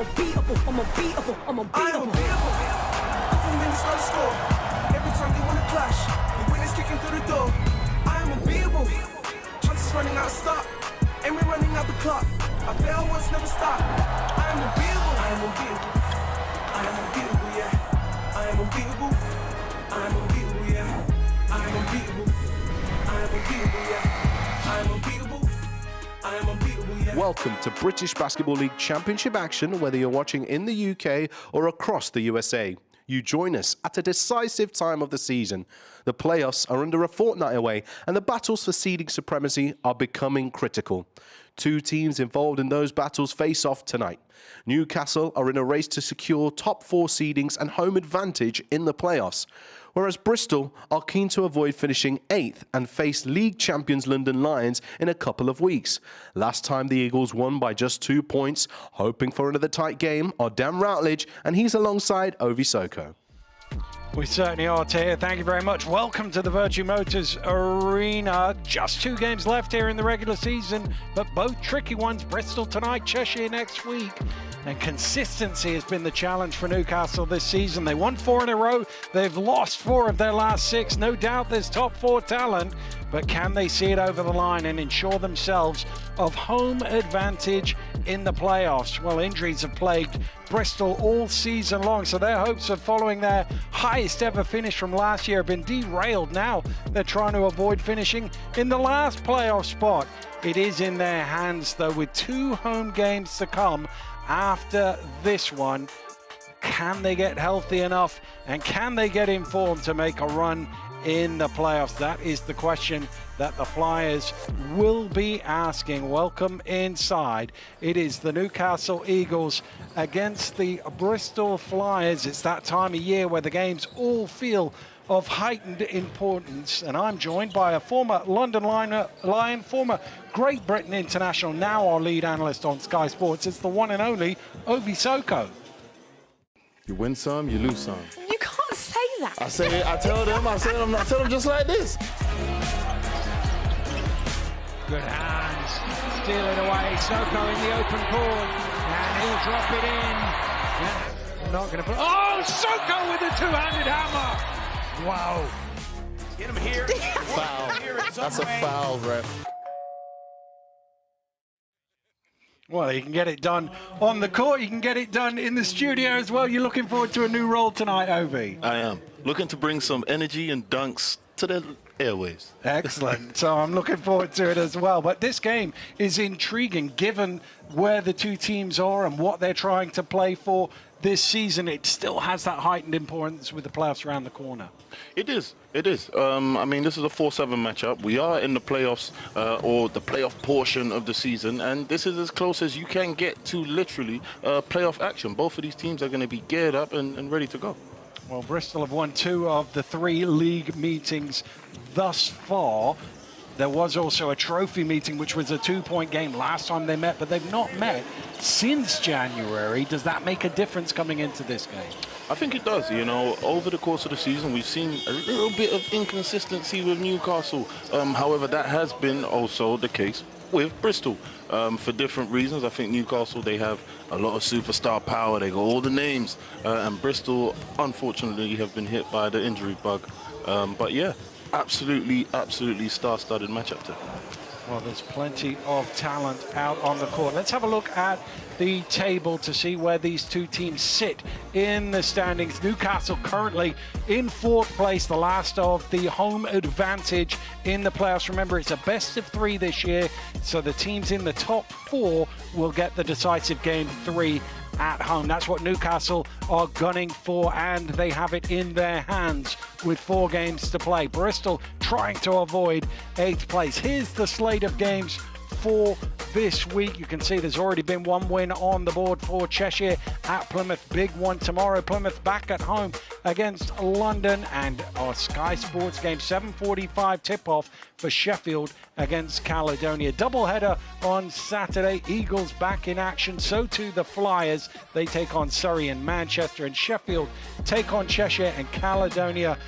unbeatable, I'm unbeatable, I'm unbeatable. I am unbeatable. Nothing minutes on the score. Every time they wanna clash, the winners kicking through the door. I am unbeatable. Chances running out of stop, and we're running out the clock. I fail once, never stop. I am unbeatable. I am unbeatable. I am unbeatable, yeah. I am unbeatable. I am unbeatable, yeah. I am unbeatable. I am unbeatable, yeah. I am unbeatable. I am unbeatable, yeah. Welcome to British Basketball League Championship action, whether you're watching in the UK or across the USA. You join us at a decisive time of the season. The playoffs are under a fortnight away, and the battles for seeding supremacy are becoming critical. Two teams involved in those battles face off tonight. Newcastle are in a race to secure top 4 seedings and home advantage in the playoffs, whereas Bristol are keen to avoid finishing 8th and face league champions London Lions in a couple of weeks. Last time the Eagles won by just 2 points. Hoping for another tight game are Dan Routledge, and he's alongside Ovi Soko. We certainly are, Tahir. Thank you very much. Welcome to the Virtue Motors Arena. Just 2 games left here in the regular season, but both tricky ones. Bristol tonight, Cheshire next week. And consistency has been the challenge for Newcastle this season. They won 4 in a row. They've lost 4 of their last 6. No doubt there's top 4 talent, but can they see it over the line and ensure themselves of home advantage in the playoffs? Well, injuries have plagued Bristol all season long, so their hopes of following their highest ever finish from last year have been derailed. Now they're trying to avoid finishing in the last playoff spot. It is in their hands, though, with 2 home games to come after this one. Can they get healthy enough, and can they get informed to make a run in the playoffs? That is the question that the Flyers will be asking. Welcome inside. It is the Newcastle Eagles against the Bristol Flyers. It's that time of year where the games all feel of heightened importance, and I'm joined by a former London Lion, former Great Britain international, now our lead analyst on Sky Sports. It's the one and only Ovi Soko. You win some, you lose some. You can't say that. I tell them just like this. Good hands, steal it away. Soko in the open court, and he'll drop it in. Yeah, not going to put. Oh, Soko with a 2-handed hammer. Wow. Get him here. Foul. That's a foul, ref. Well, you can get it done on the court. You can get it done in the studio as well. You're looking forward to a new role tonight, Ovi. I am. Looking to bring some energy and dunks to the airwaves. Excellent. So I'm looking forward to it as well. But this game is intriguing given where the two teams are and what they're trying to play for this season. It still has that heightened importance with the playoffs around the corner. It is. It is. I mean, this is a 4-7 matchup. We are in the playoffs, or the playoff portion of the season, and this is as close as you can get to literally playoff action. Both of these teams are going to be geared up and ready to go. Well, Bristol have won 2 of the 3 league meetings thus far. There was also a trophy meeting, which was a 2-point game last time they met, but they've not met since January. Does that make a difference coming into this game? I think it does. You know, over the course of the season, we've seen a little bit of inconsistency with Newcastle. However, that has been also the case with Bristol for different reasons. I think Newcastle, they have a lot of superstar power. They got all the names. And Bristol, unfortunately, have been hit by the injury bug. But yeah, absolutely star-studded matchup today. Well, there's plenty of talent out on the court. Let's have a look at the table to see where these two teams sit in the standings. Newcastle currently in 4th place, the last of the home advantage in the playoffs. Remember, it's a best of 3 this year, so the teams in the top 4 will get the decisive game 3 at home. That's what Newcastle are gunning for, and they have it in their hands with 4 games to play. Bristol trying to avoid 8th place. Here's the slate of games for this week. You can see there's already been 1 win on the board for Cheshire at Plymouth. Big one tomorrow. Plymouth back at home against London, and our Sky Sports game 7:45 tip-off for Sheffield against Caledonia. Doubleheader on Saturday. Eagles back in action. So too the Flyers. They take on Surrey and Manchester, and Sheffield take on Cheshire, and Caledonia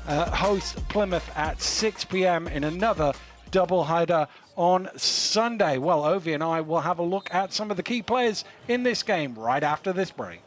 host Plymouth at 6 p.m. in another doubleheader on Sunday. Well, Ovi and I will have a look at some of the key players in this game right after this break.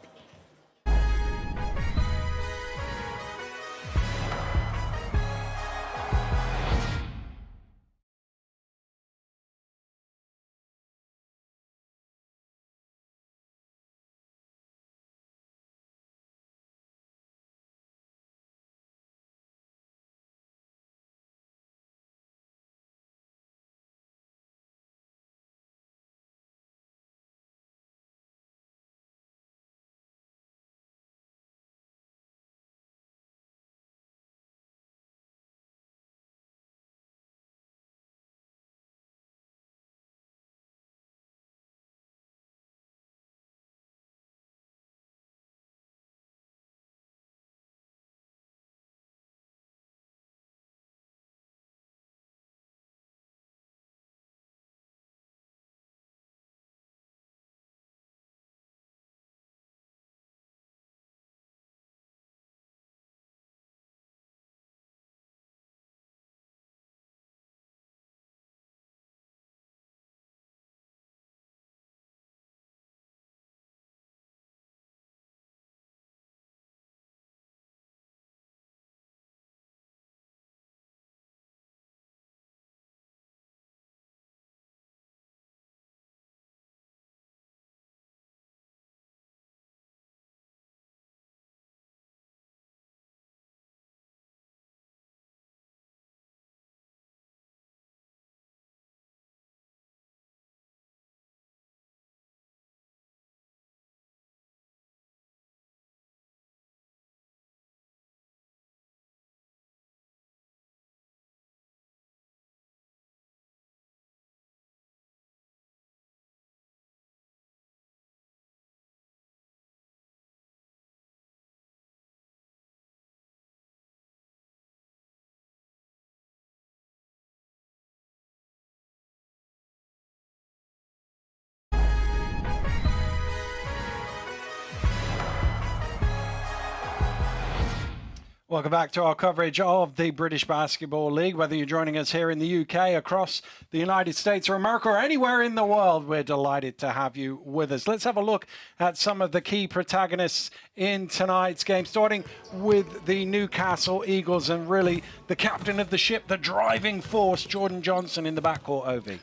Welcome back to our coverage of the British Basketball League. Whether you're joining us here in the UK, across the United States or America, or anywhere in the world, we're delighted to have you with us. Let's have a look at some of the key protagonists in tonight's game, starting with the Newcastle Eagles and really the captain of the ship, the driving force, Jordan Johnson in the backcourt, Ovi.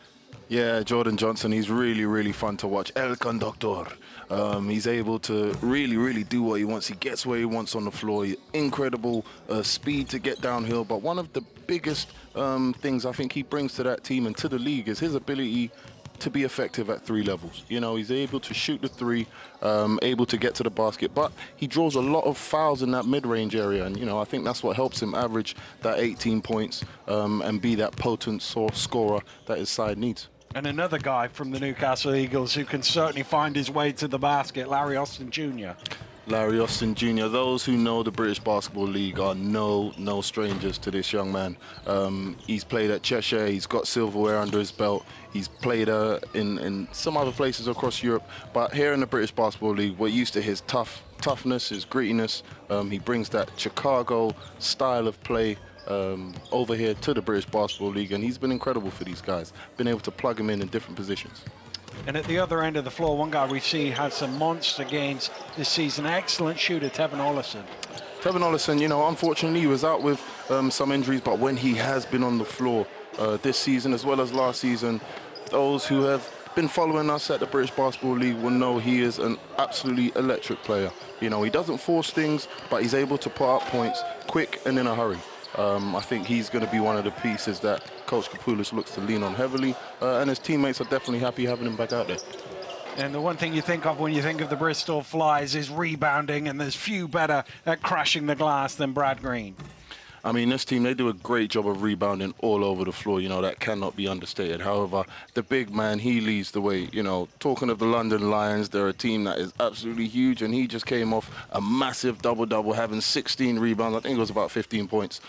Yeah, Jordan Johnson, he's really, really fun to watch. El Conductor. He's able to really do what he wants. He gets where he wants on the floor. Incredible speed to get downhill. But one of the biggest things I think he brings to that team and to the league is his ability to be effective at three levels. You know, he's able to shoot the three, able to get to the basket, but he draws a lot of fouls in that mid-range area. And, you know, I think that's what helps him average that 18 points and be that potent scorer that his side needs. And another guy from the Newcastle Eagles who can certainly find his way to the basket, Larry Austin Jr. Larry Austin Jr. Those who know the British Basketball League are no strangers to this young man. He's played at Cheshire. He's got silverware under his belt. He's played in some other places across Europe. But here in the British Basketball League, we're used to his toughness, his grittiness. He brings that Chicago style of play over here to the British Basketball League, and he's been incredible for these guys. Been able to plug him in different positions. And at the other end of the floor, one guy we see has some monster games this season. Excellent shooter, Tevin Ollison. Tevin Ollison, you know, unfortunately he was out with some injuries, but when he has been on the floor this season as well as last season, those who have been following us at the British Basketball League will know he is an absolutely electric player. You know, he doesn't force things, but he's able to put up points quick and in a hurry. I think he's going to be one of the pieces that Coach Kapoulis looks to lean on heavily, and his teammates are definitely happy having him back out there. And the one thing you think of when you think of the Bristol Flyers is rebounding, and there's few better at crashing the glass than Brad Green. I mean, this team, they do a great job of rebounding all over the floor. You know, that cannot be understated. However, the big man, he leads the way. You know, talking of the London Lions, they're a team that is absolutely huge, and he just came off a massive double-double, having 16 rebounds. I think it was about 15 points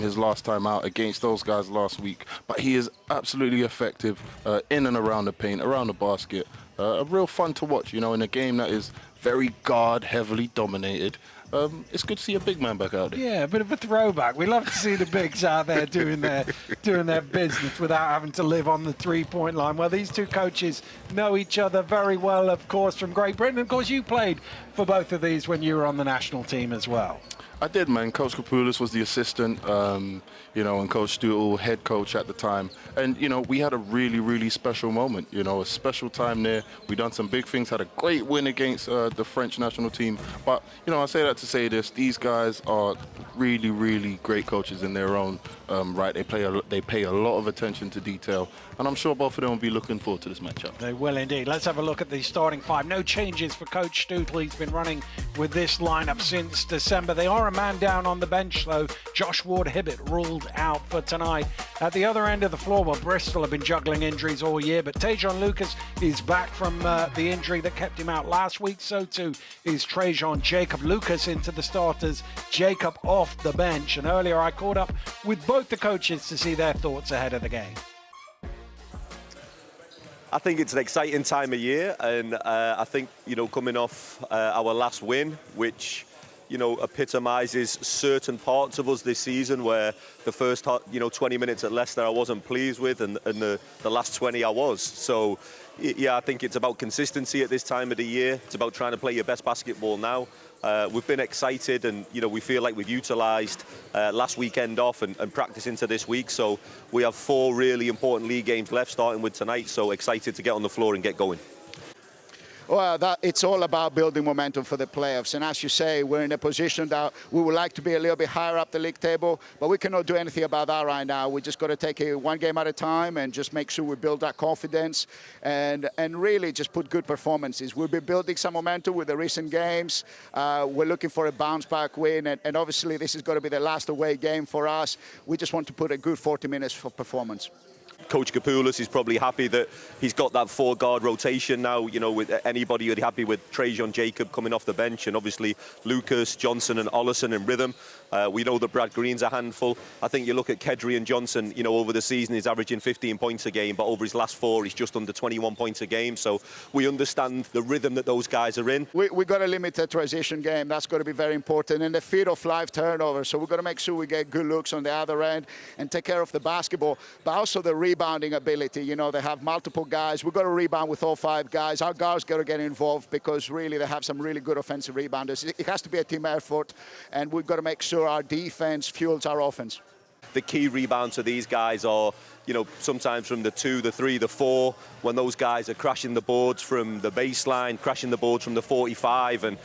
his last time out against those guys last week. But he is absolutely effective in and around the paint, around the basket. Real fun to watch, you know, in a game that is very guard heavily dominated. it's good to see a big man back out there. Yeah, a bit of a throwback. We love to see the bigs out there doing their business without having to live on the three-point line. Well, these two coaches know each other very well, of course, from Great Britain. Of course, you played for both of these when you were on the national team as well. I did, man. Coach Kapoulis was the assistant, and Coach Stewart, head coach at the time. And, we had a really, really special moment, a special time there. We done some big things, had a great win against the French national team. But, I say that to say this, these guys are really, really great coaches in their own right. They pay a lot of attention to detail. And I'm sure both of them will be looking forward to this matchup. They will indeed. Let's have a look at the starting five. No changes for Coach Stootle. He's been running with this lineup since December. They are a man down on the bench, though. Josh Ward-Hibbett ruled out for tonight. At the other end of the floor, well, Bristol have been juggling injuries all year, but Tajon Lucas is back from the injury that kept him out last week. So too is Trajan Jacob. Lucas into the starters, Jacob off the bench. And earlier I caught up with both the coaches to see their thoughts ahead of the game. I think it's an exciting time of year, and I think, coming off our last win, which, epitomises certain parts of us this season, where the first, 20 minutes at Leicester I wasn't pleased with, and the last 20 I was. So, yeah, I think it's about consistency at this time of the year. It's about trying to play your best basketball now. We've been excited, and we feel like we've utilised last weekend off and practice into this week. So we have 4 really important league games left, starting with tonight. So excited to get on the floor and get going. Well, it's all about building momentum for the playoffs. And as you say, we're in a position that we would like to be a little bit higher up the league table, but we cannot do anything about that right now. We just got to take it one game at a time and just make sure we build that confidence and really just put good performances. We'll be building some momentum with the recent games. We're looking for a bounce back win, and obviously this is going to be the last away game for us. We just want to put a good 40 minutes for performance. Coach Kapoulis is probably happy that he's got that 4-guard rotation now. With anybody who'd be happy with Trajan Jacob coming off the bench, and obviously Lucas, Johnson and Ollison in rhythm. We know that Brad Green's a handful. I think you look at Kedry and Johnson, over the season he's averaging 15 points a game, but over his last 4 he's just under 21 points a game. So we understand the rhythm that those guys are in. We got to limit the transition game. That's got to be very important. And the fear of 5 turnovers. So we've got to make sure we get good looks on the other end and take care of the basketball, but also the rebounding ability. They have multiple guys. We've got to rebound with all 5 guys. Our guards got to get involved, because really they have some really good offensive rebounders. It has to be a team effort, and we've got to make sure our defense fuels our offense. The key rebounds for these guys are, sometimes from the 2, the 3, the 4, when those guys are crashing the boards from the baseline, crashing the boards from the 45, and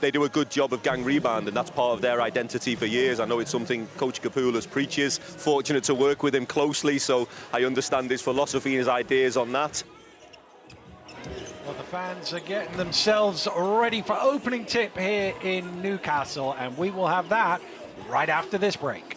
they do a good job of gang rebound, and that's part of their identity for years. I know it's something Coach Kapoulis preaches. Fortunate to work with him closely, so I understand his philosophy and his ideas on that. Well, the fans are getting themselves ready for opening tip here in Newcastle, and we will have that right after this break.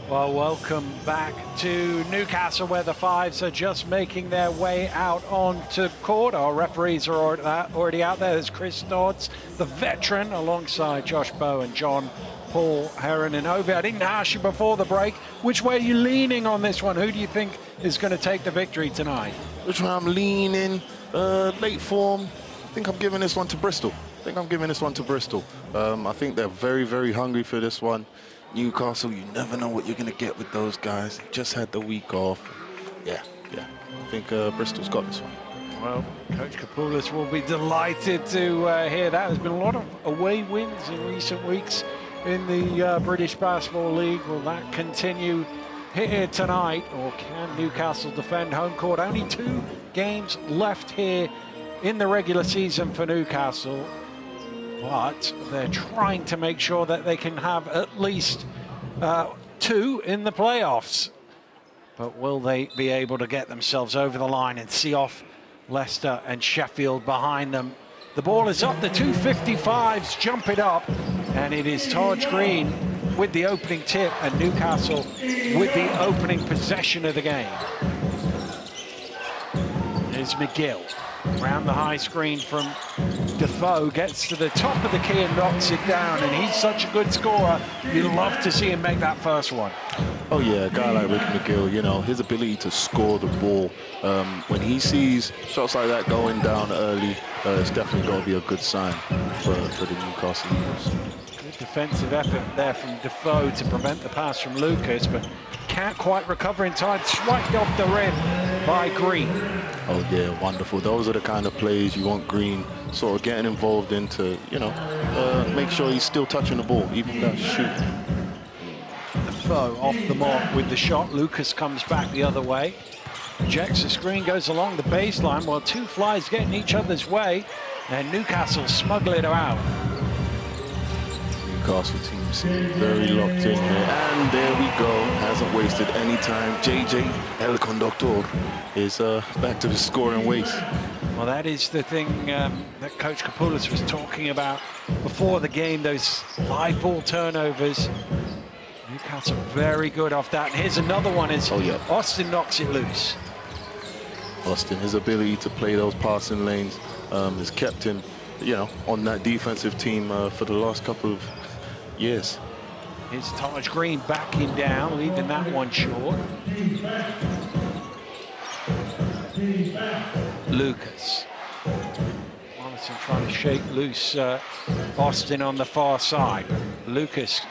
Well, welcome back to Newcastle, where the Fives are just making their way out onto court. Our referees are already out there. There's Chris Dodds, the veteran, alongside Josh Bowe and John Paul Heron and Ovi. I didn't ask you before the break, which way are you leaning on this one? Who do you think is going to take the victory tonight? Which one I'm leaning? Late form. I think I'm giving this one to Bristol. I think they're very, very hungry for this one. Newcastle, you never know what you're going to get with those guys. They just had the week off. Yeah. I think Bristol's got this one. Well, Coach Kapoulis will be delighted to hear that. There's been a lot of away wins in recent weeks in the British Basketball League. Will that continue here tonight, or can Newcastle defend home court? Only 2 games left here in the regular season for Newcastle, but they're trying to make sure that they can have at least 2 in the playoffs. But will they be able to get themselves over the line and see off Leicester and Sheffield behind them? The ball is up, the 255s jump it up, and it is Taj Green with the opening tip and Newcastle with the opening possession of the game. Here's McGill. Around the high screen from Defoe, gets to the top of the key and knocks it down, and he's such a good scorer. You'd love to see him make that first one. Oh yeah, a guy like Rick McGill, you know, his ability to score the ball, when he sees shots like that going down early, it's definitely going to be a good sign for the Newcastle Eagles. Good defensive effort there from Defoe to prevent the pass from Lucas, but can't quite recover in time. Swiped off the rim by Green. Oh yeah, wonderful. Those are the kind of plays you want Green sort of getting involved into, you know, make sure he's still touching the ball, even that shoot. Defoe off the mark with the shot. Lucas comes back the other way. Rejects the screen, goes along the baseline while 2 Flyers get in each other's way, and Newcastle smuggle it out. Newcastle team seems very locked in here, and there we go. Hasn't wasted any time. JJ El Conductor is back to the scoring ways. Well, that is the thing that Coach Kapoulis was talking about before the game, those live ball turnovers. Newcastle very good off that. And here's another one as Austin knocks it loose. Austin, his ability to play those passing lanes has kept him, you know, on that defensive team for the last couple of years. Here's Taj Green backing down, leaving that one short. Lucas. Morrison trying to shake loose Austin on the far side. Lucas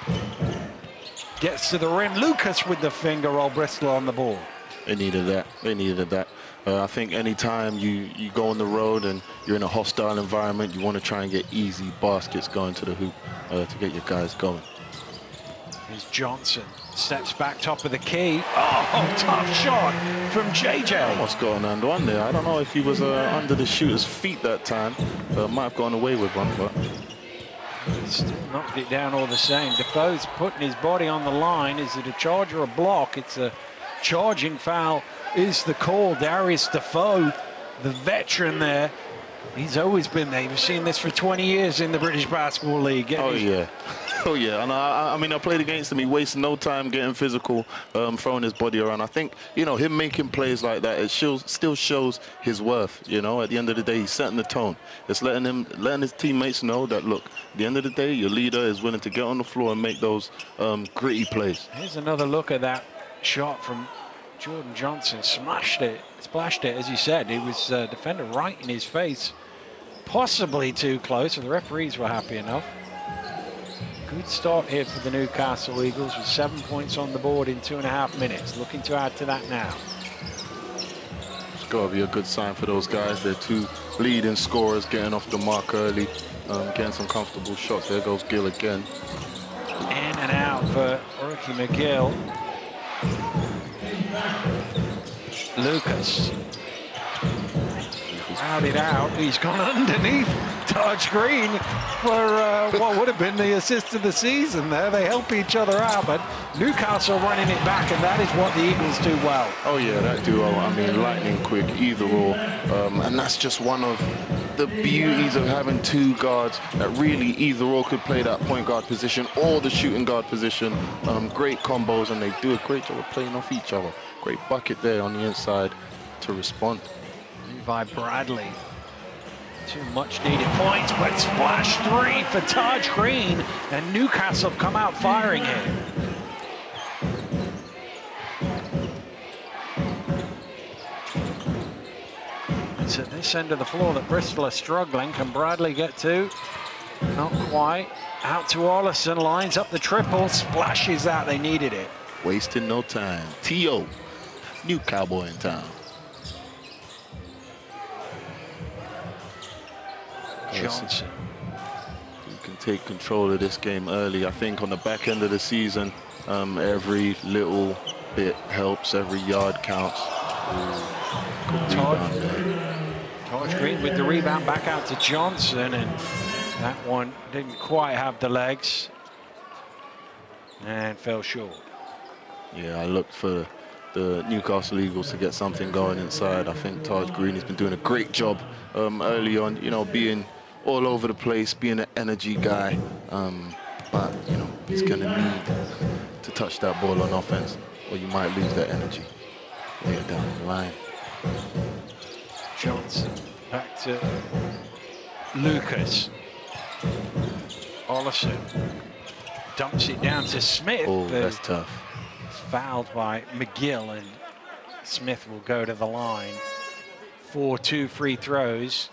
gets to the rim. Lucas with the finger roll. Bristol on the ball. They needed that. I think anytime you go on the road and you're in a hostile environment, you want to try and get easy baskets going to the hoop to get your guys going. Here's Johnson. Steps back top of the key. Oh, tough shot from JJ. Almost got an and one there. I don't know if he was under the shooter's feet that time. Might have gone away with one, but still knocked it down all the same. Defoe's putting his body on the line. Is it a charge or a block? It's a charging foul is the call. Darius Defoe, the veteran there. He's always been there. You've seen this for 20 years in the British Basketball League. Oh yeah, and I mean, I played against him. He wastes no time getting physical, throwing his body around. I think, you know, him making plays like that, it still shows his worth. You know, at the end of the day, he's setting the tone. It's letting his teammates know that, look, at the end of the day, your leader is willing to get on the floor and make those gritty plays. Here's another look at that shot from Jordan Johnson. Splashed it, as you said. He was defender right in his face. Possibly too close, and the referees were happy enough. Good start here for the Newcastle Eagles with 7 points on the board in 2.5 minutes. Looking to add to that now. It's got to be a good sign for those guys. They're 2 leading scorers getting off the mark early, getting some comfortable shots. There goes Gill again. In and out for Ricky McGill. Lucas. Crowded out. He's gone underneath Taj Green for what would have been the assist of the season there. They help each other out, but Newcastle running it back, and that is what the Eagles do well. Oh yeah, that duo, I mean, lightning quick, either or. And that's just one of the beauties of having two guards that really either or could play that point guard position or the shooting guard position. Great combos, and they do a great job of playing off each other. Great bucket there on the inside to respond. By Bradley. 2 much needed points, but splash 3 for Taj Green, and Newcastle come out firing here. It's at this end of the floor that Bristol are struggling. Can Bradley get to? Not quite. Out to Ollison, lines up the triple, splashes out. They needed it. Wasting no time. T.O., new cowboy in town. Johnson. You can take control of this game early. I think on the back end of the season, every little bit helps, every yard counts. Good rebound there. Taj Green with the rebound back out to Johnson, and that one didn't quite have the legs and fell short. Yeah, I looked for the Newcastle Eagles to get something going inside. I think Taj Green has been doing a great job early on, you know, being all over the place, being an energy guy. But, you know, he's going to need to touch that ball on offense, or you might lose that energy later down the line. Johnson back to Lucas. Ollison dumps it down to Smith. Oh, that's tough. Fouled by McGill, and Smith will go to the line for 2 free throws.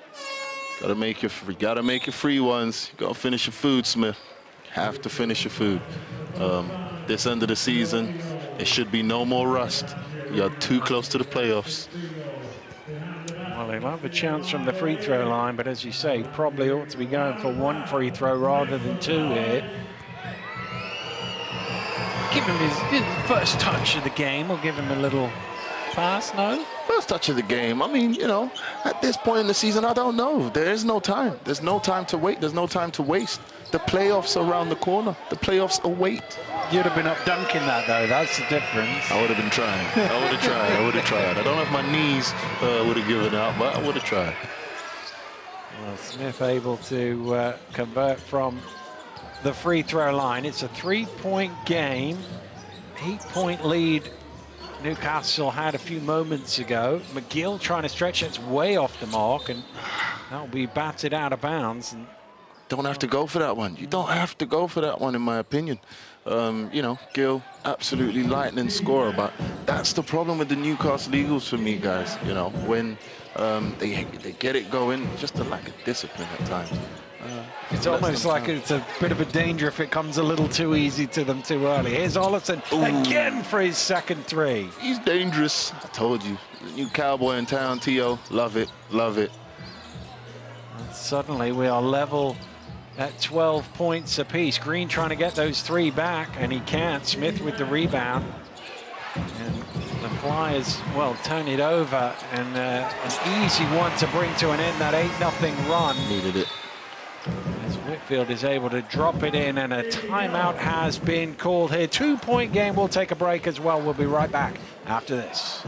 Gotta make your free ones. You gotta finish your food, Smith. Have to finish your food. This end of the season, it should be no more rust. You're too close to the playoffs. Well, he'll have a chance from the free throw line, but as you say, probably ought to be going for 1 free throw rather than 2 here. Give him his first touch of the game, or give him a little pass, no? First touch of the game. I mean, you know, at this point in the season, I don't know. There is no time. There's no time to wait. There's no time to waste. The playoffs are around the corner. The playoffs await. You'd have been up dunking that, though. That's the difference. I would have been trying. I would have tried. I would have tried. I don't know if my knees would have given out, but I would have tried. Well, Smith able to convert from the free throw line. It's a 3-point game. 8-point lead Newcastle had a few moments ago. McGill trying to stretch it's way off the mark, and that'll be batted out of bounds. And don't have to go for that one. You don't have to go for that one, in my opinion. You know, Gill, absolutely lightning scorer, but that's the problem with the Newcastle Eagles for me, guys. You know, when they get it going, just a lack of discipline at times. It's almost like it's a bit of a danger if it comes a little too easy to them too early. Here's Ollison again for his second 3. He's dangerous. I told you. New cowboy in town, T.O. Love it. Love it. And suddenly we are level at 12 points apiece. Green trying to get those 3 back, and he can't. Smith with the rebound. And the Flyers, well, turn it over, and an easy one to bring to an end that 8-0 run. Needed it. As Whitfield is able to drop it in, and a timeout has been called here. 2-point game. We'll take a break as well. We'll be right back after this.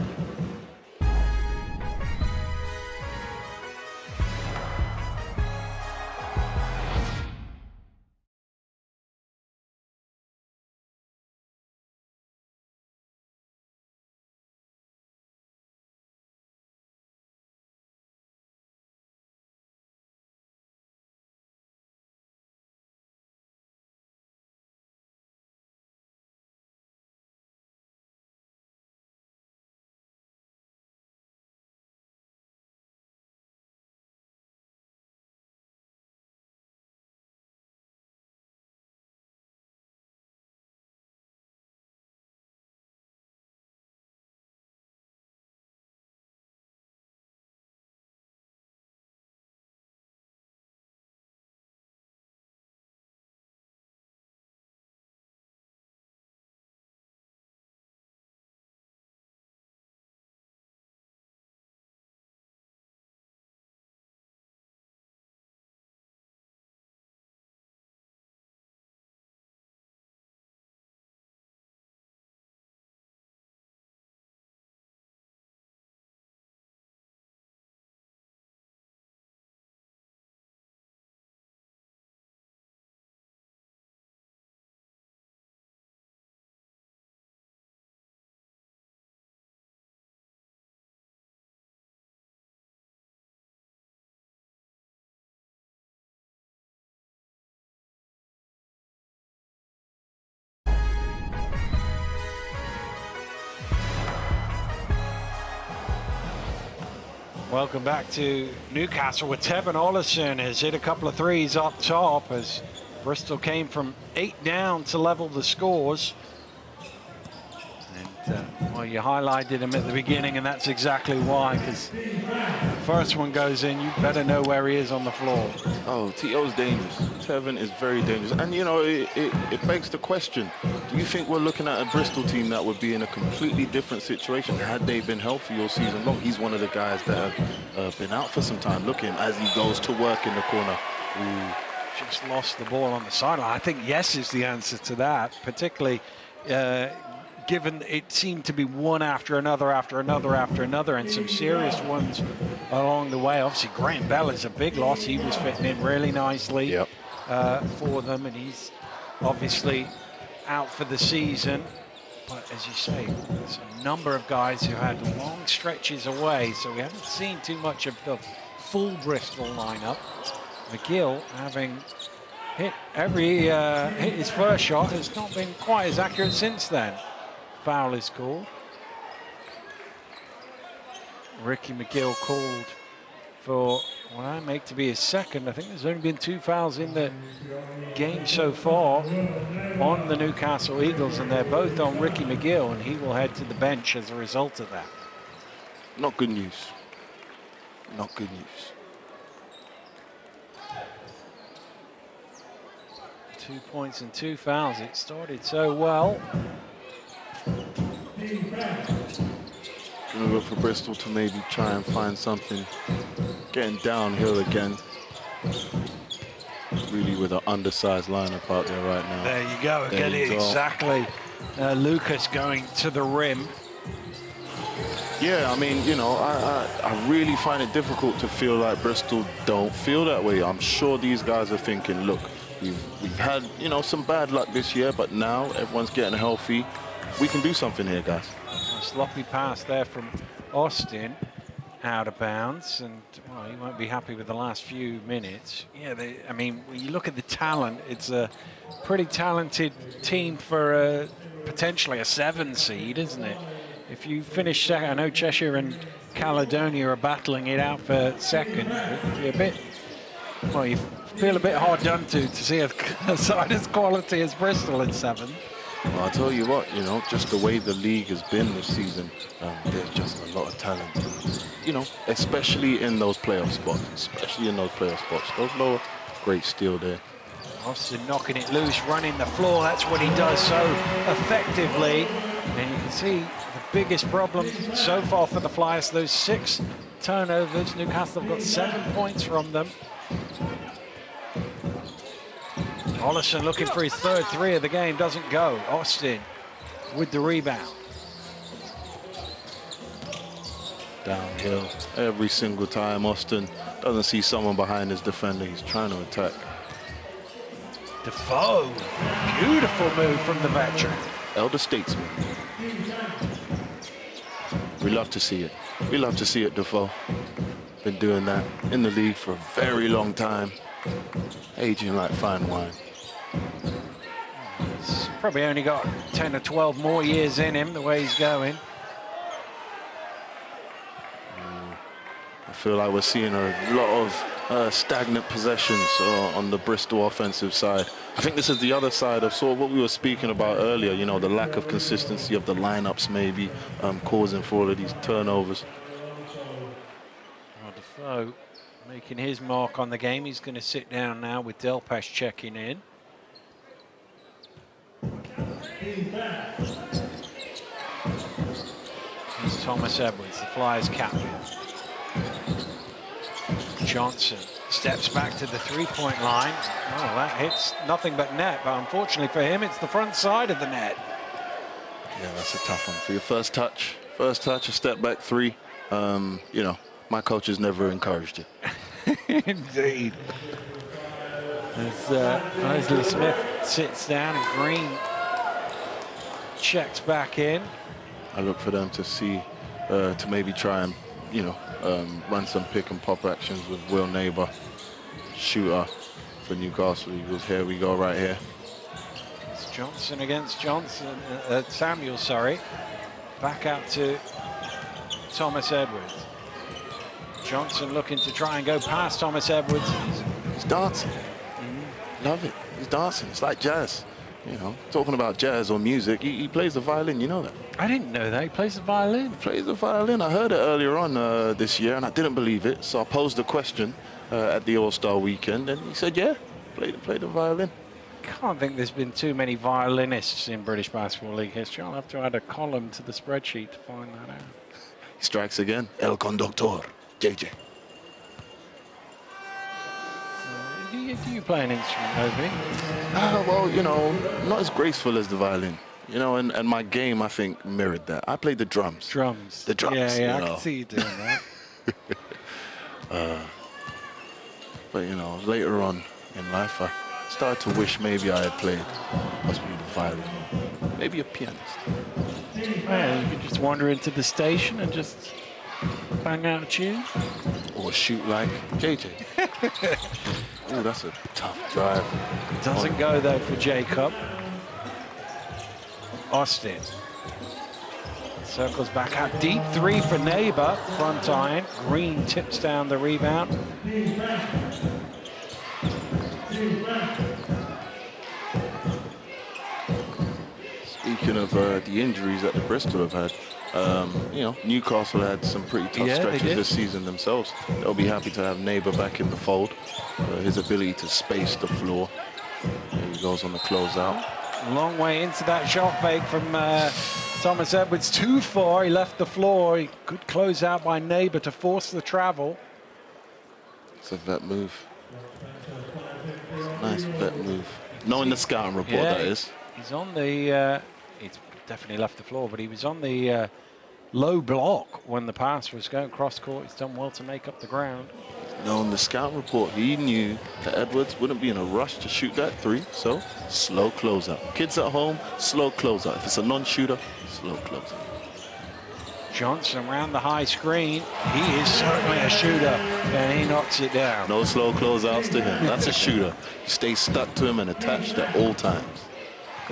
Welcome back to Newcastle, with Tevin Ollison has hit a couple of threes up top as Bristol came from 8 down to level the scores. And well, you highlighted him at the beginning, and that's exactly why, because the first one goes in, you better know where he is on the floor. Oh, T.O.'s dangerous. Tevin is very dangerous. And, you know, it begs the question, do you think we're looking at a Bristol team that would be in a completely different situation had they been healthy all season long? He's one of the guys that have been out for some time. Look at him as he goes to work in the corner. Ooh. Just lost the ball on the sideline. I think yes is the answer to that, particularly given it seemed to be one after another, and some serious ones along the way. Obviously, Graham Bell is a big loss. He was fitting in really nicely for them, and he's obviously out for the season. But as you say, there's a number of guys who had long stretches away, so we haven't seen too much of the full Bristol lineup. McGill, having hit his first shot, has not been quite as accurate since then. Foul is called. Ricky McGill called for what I make to be his second. I think there's only been 2 fouls in the game so far on the Newcastle Eagles, and they're both on Ricky McGill, and he will head to the bench as a result of that. Not good news. Not good news. 2 points and 2 fouls. It started so well. Gonna look for Bristol to maybe try and find something. Getting downhill again. Really with an undersized lineup out there right now. There you go. Get it exactly. Lucas going to the rim. Yeah, I mean, you know, I really find it difficult to feel like Bristol don't feel that way. I'm sure these guys are thinking, look, we've had, you know, some bad luck this year, but now everyone's getting healthy. We can do something here, guys. A sloppy pass there from Austin, out of bounds, and well, he won't be happy with the last few minutes. Yeah, I mean, when you look at the talent, it's a pretty talented team for potentially a 7 seed, isn't it? If you finish second, I know Cheshire and Caledonia are battling it out for second. It'd be a bit, well, you feel a bit hard done to see a side as quality as Bristol in 7. Well, I'll tell you what, you know, just the way the league has been this season, there's just a lot of talent. You know, especially in those playoff spots. Those lower, great steal there. Austin knocking it loose, running the floor. That's what he does so effectively. And you can see the biggest problem so far for the Flyers, those 6 turnovers. Newcastle have got 7 points from them. Ollison looking for his 3rd 3 of the game, doesn't go. Austin with the rebound. Downhill every single time. Austin doesn't see someone behind his defender. He's trying to attack. Defoe, beautiful move from the veteran. Elder statesman. We love to see it. We love to see it, Defoe. Been doing that in the league for a very long time. Aging like fine wine. He's probably only got 10 or 12 more years in him, the way he's going. I feel like we're seeing a lot of stagnant possessions on the Bristol offensive side. I think this is the other side of sort of what we were speaking about earlier, you know, the lack of consistency of the lineups maybe causing for all of these turnovers. Well, Defoe making his mark on the game. He's going to sit down now with Delpesh checking in. Here's Thomas Edwards, the Flyers captain. Johnson steps back to the 3-point line. Oh, that hits nothing but net, but unfortunately for him, it's the front side of the net. Yeah, that's a tough one. For your first touch, a step back 3. You know, my coach has never encouraged it. Indeed. As Leslie Smith sits down and Green checks back in. I look for them to see, to maybe try and, you know, run some pick and pop actions with Will Neighbor, shooter for Newcastle Eagles. Here we go right here. It's Johnson against Johnson, Samuel, sorry. Back out to Thomas Edwards. Johnson looking to try and go past Thomas Edwards. He's dancing. Love it. He's dancing. It's like jazz. You know, talking about jazz or music, he plays the violin, you know that. I didn't know that. He plays the violin. He plays the violin. I heard it earlier on this year, and I didn't believe it. So I posed the question at the All-Star weekend, and he said, yeah, play the violin. Can't think there's been too many violinists in British Basketball League history. I'll have to add a column to the spreadsheet to find that out. He strikes again. El Conductor, JJ. Do you play an instrument, Obi? Well, you know, not as graceful as the violin. You know, and my game, I think, mirrored that. I played the drums. Drums. The drums. Yeah, you know. I can see you doing that. But, you know, later on in life, I started to wish maybe I had played possibly the violin. Maybe a pianist. Well, you could just wander into the station and just bang out a tune. Or shoot like JJ. Oh, that's a tough drive. Doesn't go though for Jacob. Austin circles back out. Deep three for Neighbor. Front iron. Green tips down the rebound. Speaking of the injuries that the Bristol have had, you know, Newcastle had some pretty tough stretches this season themselves. They'll be happy to have Neighbor back in the fold. His ability to space the floor. There he goes on the closeout. Long way into that shot fake from Thomas Edwards. Too far. He left the floor. Good closeout by Neighbor to force the travel. It's a vet move. It's a nice vet move. Knowing the scouting report, that is. He's on the... he's definitely left the floor, but he was on the low block when the pass was going cross court. He's done well to make up the ground. Knowing the scout report, he knew that Edwards wouldn't be in a rush to shoot that three, so slow closeout. Kids at home, slow closeout. If it's a non-shooter, slow closeout. Johnson around the high screen. He is certainly a shooter, and he knocks it down. No slow closeouts to him. That's a shooter. Stay stuck to him and attached at all times.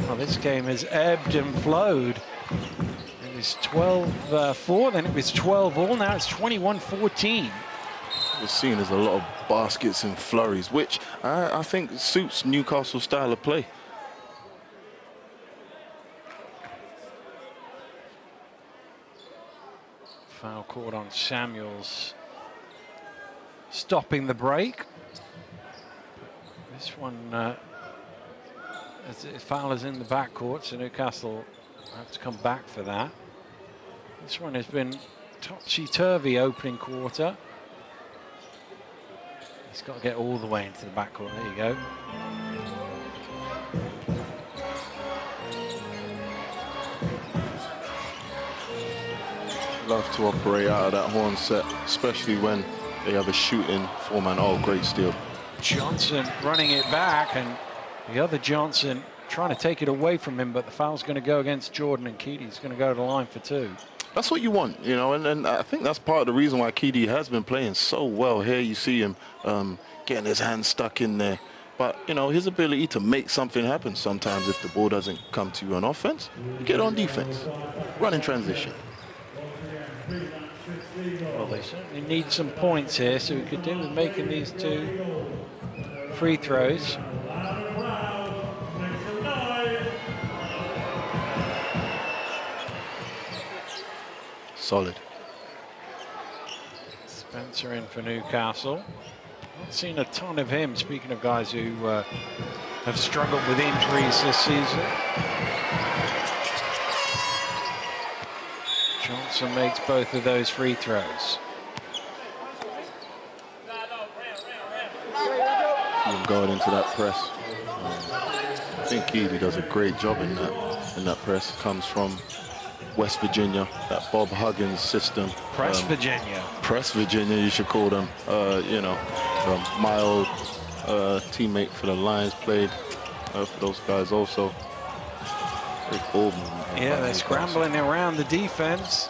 Well, this game has ebbed and flowed. It was 12-4, then it was 12-all. Now it's 21-14. We're seeing there's a lot of baskets and flurries, which I think suits Newcastle's style of play. Foul called on Samuels, stopping the break. This one, foul is in the backcourt, so Newcastle have to come back for that. This one has been topsy-turvy opening quarter. He's got to get all the way into the backcourt. There you go. Love to operate out of that horn set, especially when they have a shooting four-man. Oh, great steal. Johnson running it back, and the other Johnson trying to take it away from him, but the foul's going to go against Jordan, and Keady's going to go to the line for two. That's what you want, you know, and I think that's part of the reason why Keady has been playing so well. Here you see him getting his hands stuck in there. But, you know, his ability to make something happen sometimes if the ball doesn't come to you on offense, you get on defense. Run in transition. Well, they certainly need some points here, so we could do with making these two free throws. Solid. Spencer in for Newcastle. Not seen a ton of him, speaking of guys who have struggled with injuries this season. Johnson makes both of those free throws. Even going into that press. I think Keady does a great job in that press. Comes from West Virginia, that Bob Huggins system. Press Virginia. Press Virginia, you should call them. You know, my old teammate for the Lions played for those guys also. Great ball movement. Yeah, they're scrambling around the defense.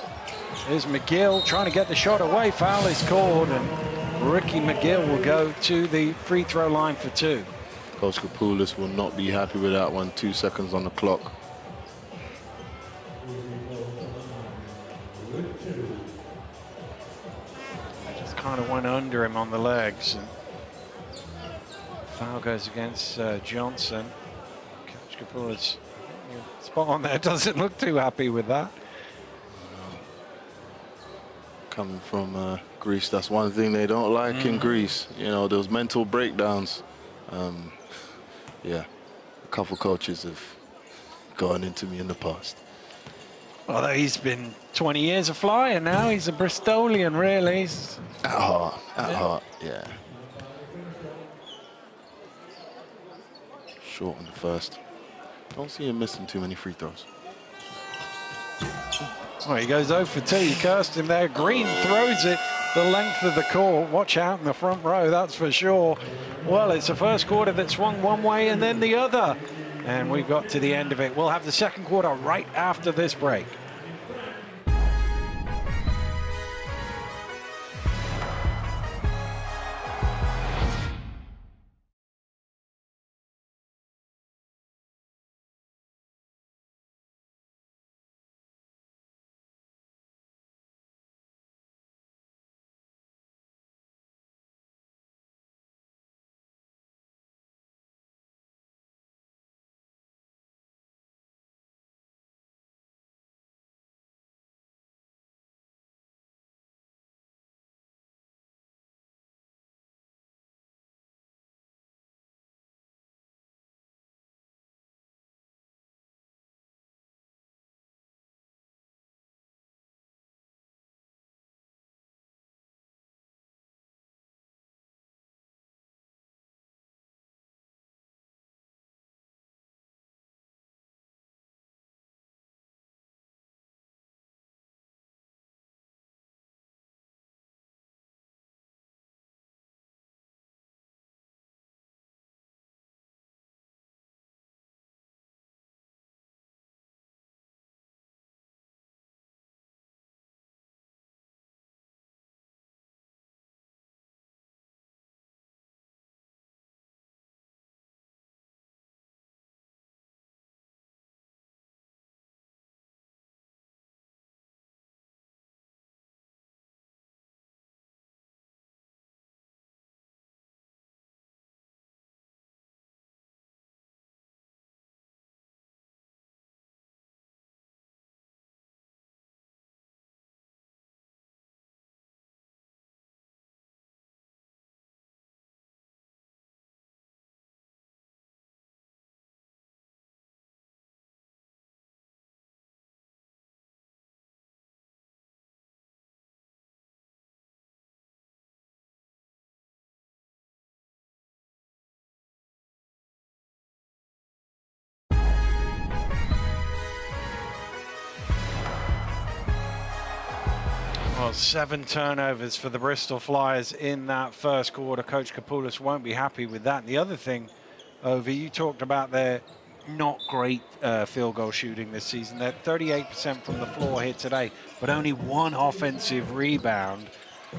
There's McGill trying to get the shot away. Foul is called, and Ricky McGill will go to the free throw line for two. Coach Kapoulis will not be happy with that one. 2 seconds on the clock. kind of went under him on the legs. And foul goes against Johnson. Coach Kapula's spot on there, doesn't look too happy with that. Coming from Greece, that's one thing they don't like in Greece. You know, those mental breakdowns. Yeah, a couple coaches have gone into me in the past. Although he's been 20 years of flying now, he's a Bristolian, really. At heart, yeah. Short on the first. Don't see him missing too many free throws. Well, he goes 0 for 2. You cursed him there. Green throws it the length of the court. Watch out in the front row, that's for sure. Well, it's the first quarter that swung one way and then the other. And we've got to the end of it. We'll have the second quarter right after this break. Well, 7 turnovers for the Bristol Flyers in that first quarter. Coach Kapoulis won't be happy with that. And the other thing, Ovi, you talked about their not great field goal shooting this season. They're 38% from the floor here today, but only 1 offensive rebound.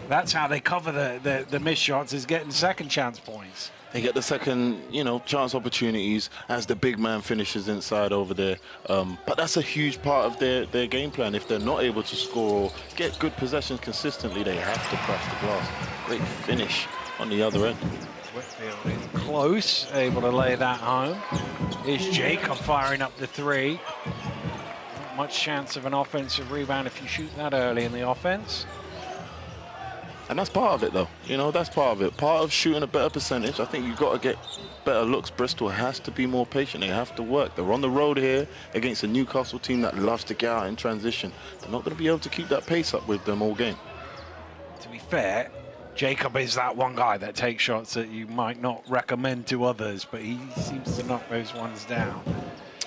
That's how they cover the missed shots, is getting second chance points. They get the second, chance opportunities as the big man finishes inside over there. But that's a huge part of their game plan. If they're not able to score or get good possessions consistently, they have to crash the glass. Great finish on the other end. Whitfield is close, able to lay that home. Here's Jacob firing up the 3. Not much chance of an offensive rebound if you shoot that early in the offense. And that's part of it, though. That's part of it. Part of shooting a better percentage. I think you've got to get better looks. Bristol has to be more patient. They have to work. They're on the road here against a Newcastle team that loves to get out in transition. They're not going to be able to keep that pace up with them all game. To be fair, Jacob is that one guy that takes shots that you might not recommend to others, but he seems to knock those ones down.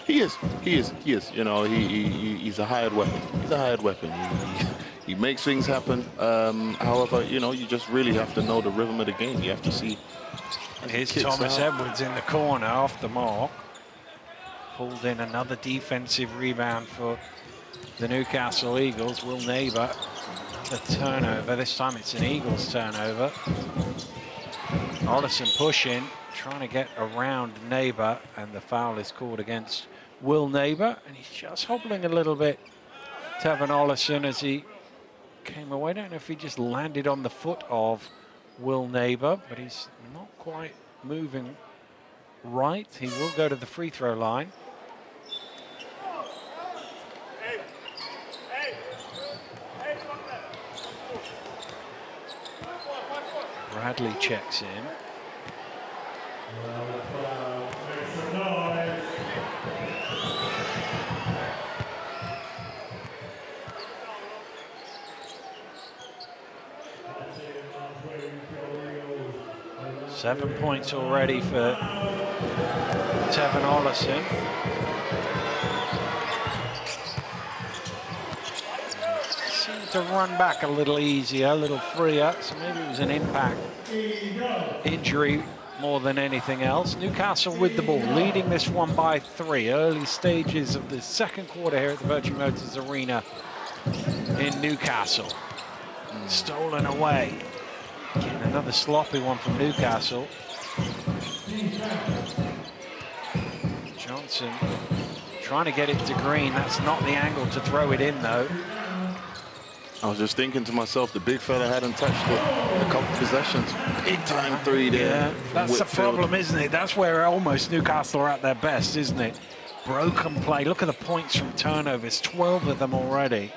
He is. He's a hired weapon. He's a hired weapon. He makes things happen. However, you just really have to know the rhythm of the game. You have to see. Here's Thomas Edwards in the corner off the mark. Pulled in another defensive rebound for the Newcastle Eagles. Will Neighbour, the turnover. This time it's an Eagles turnover. Ollison pushing, trying to get around Neighbour, and the foul is called against Will Neighbour. And he's just hobbling a little bit, Tevin Ollison, as he came away. I don't know if he just landed on the foot of Will Neighbour, but he's not quite moving right. He will go to the free throw line. Bradley checks in. Seven points already for Tevin Ollison. Seemed to run back a little easier, a little freer, so maybe it was an impact injury more than anything else. Newcastle with the ball, leading this one by 3. Early stages of the second quarter here at the Virgin Motors Arena in Newcastle. Stolen away. Getting another sloppy one from Newcastle. Johnson trying to get it to Green. That's not the angle to throw it in, though. I was just thinking to myself, the big fella hadn't touched it in a couple possessions. Big time 3 there. Yeah, that's the Whitfield. problem, isn't it? That's where almost Newcastle are at their best, isn't it? Broken play. Look at the points from turnovers, 12 of them already.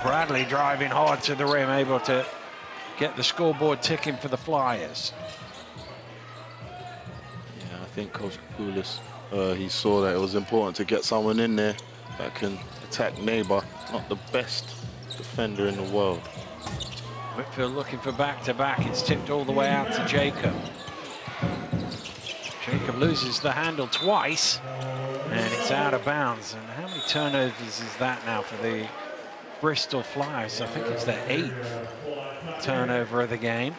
Bradley driving hard to the rim, able to get the scoreboard ticking for the Flyers. Yeah, I think Coach Koulis, he saw that it was important to get someone in there that can attack Neighbour, not the best defender in the world. Whitfield looking for back-to-back. It's tipped all the way out to Jacob. Jacob loses the handle twice, and it's out of bounds. And how many turnovers is that now for the Bristol Flyers? I think it's their 8th turnover of the game.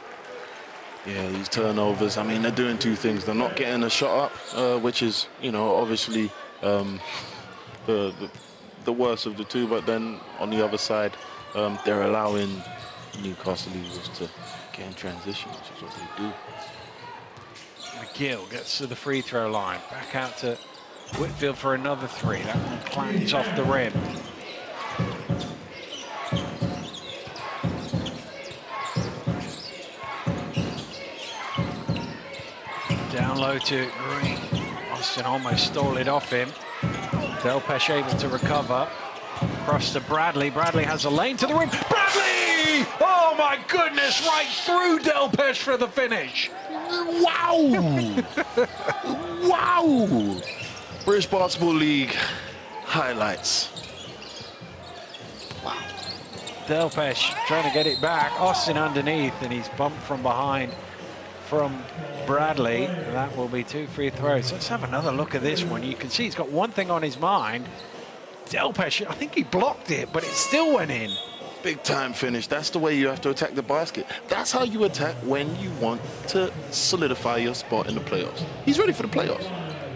Yeah, these turnovers, I mean, they're doing 2 things. They're not getting a shot up, which is, you know, obviously the worst of the 2. But then on the other side, they're allowing Newcastle Eagles to get in transition, which is what they do. McGill gets to the free throw line. Back out to Whitfield for another 3. That one clangs off the rim. Down low to Green. Austin almost stole it off him. Delpesh able to recover. Across to Bradley. Bradley has a lane to the rim. Bradley! Oh my goodness, right through Delpesh for the finish. Wow! Wow! British Basketball League highlights. Delpesh trying to get it back. Austin underneath, and he's bumped from behind from Bradley. That will be 2 free throws. Let's have another look at this one. You can see he's got one thing on his mind. Delpesh, I think he blocked it, but it still went in. Big time finish. That's the way you have to attack the basket. That's how you attack when you want to solidify your spot in the playoffs. He's ready for the playoffs.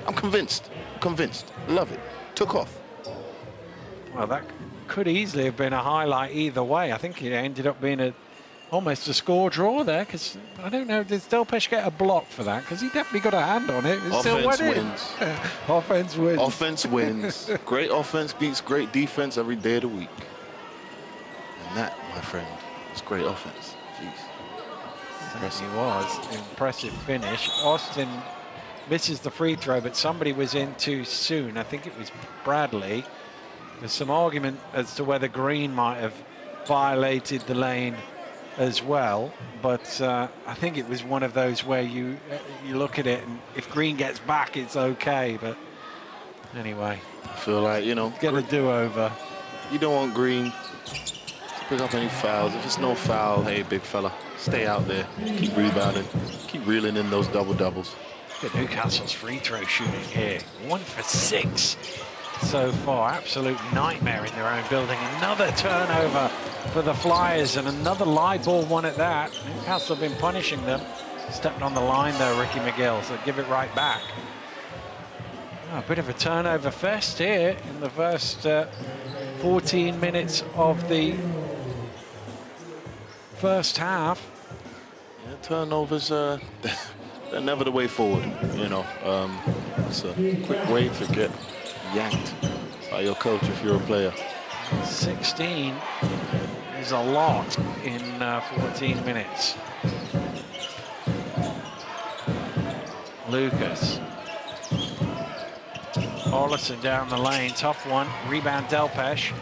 I'm convinced. Convinced. Love it. Took off. Well, that could easily have been a highlight either way. I think it ended up being almost a score draw there, because I don't know, did Delpesh get a block for that? Because he definitely got a hand on it. It still went in. Offense wins. Offense wins. Great offense beats great defense every day of the week. And that, my friend, is great offense. Jeez. Impressive. It was. Impressive finish. Austin misses the free throw, but somebody was in too soon. I think it was Bradley. There's some argument as to whether Green might have violated the lane as well, but I think it was one of those where you look at it, and if Green gets back, it's okay. But anyway, I feel like, you know, get a do-over. You don't want Green to pick up any fouls. If it's no foul, hey, big fella, stay out there, keep rebounding, keep reeling in those double-doubles. Look at Newcastle's free throw shooting here. 1 for 6 so far. Absolute nightmare in their own building. Another turnover for the Flyers, and another live ball one at that. Newcastle have been punishing them. Stepped on the line though, Ricky McGill, so give it right back. Oh, a bit of a turnover fest here in the first 14 minutes of the first half. Yeah, turnovers, they're never the way forward, you know. It's a quick way to get yanked. by your coach if you're a player. 16 is a lot in 14 minutes. Lucas. Ollison down the lane, tough one. Rebound Delpesh.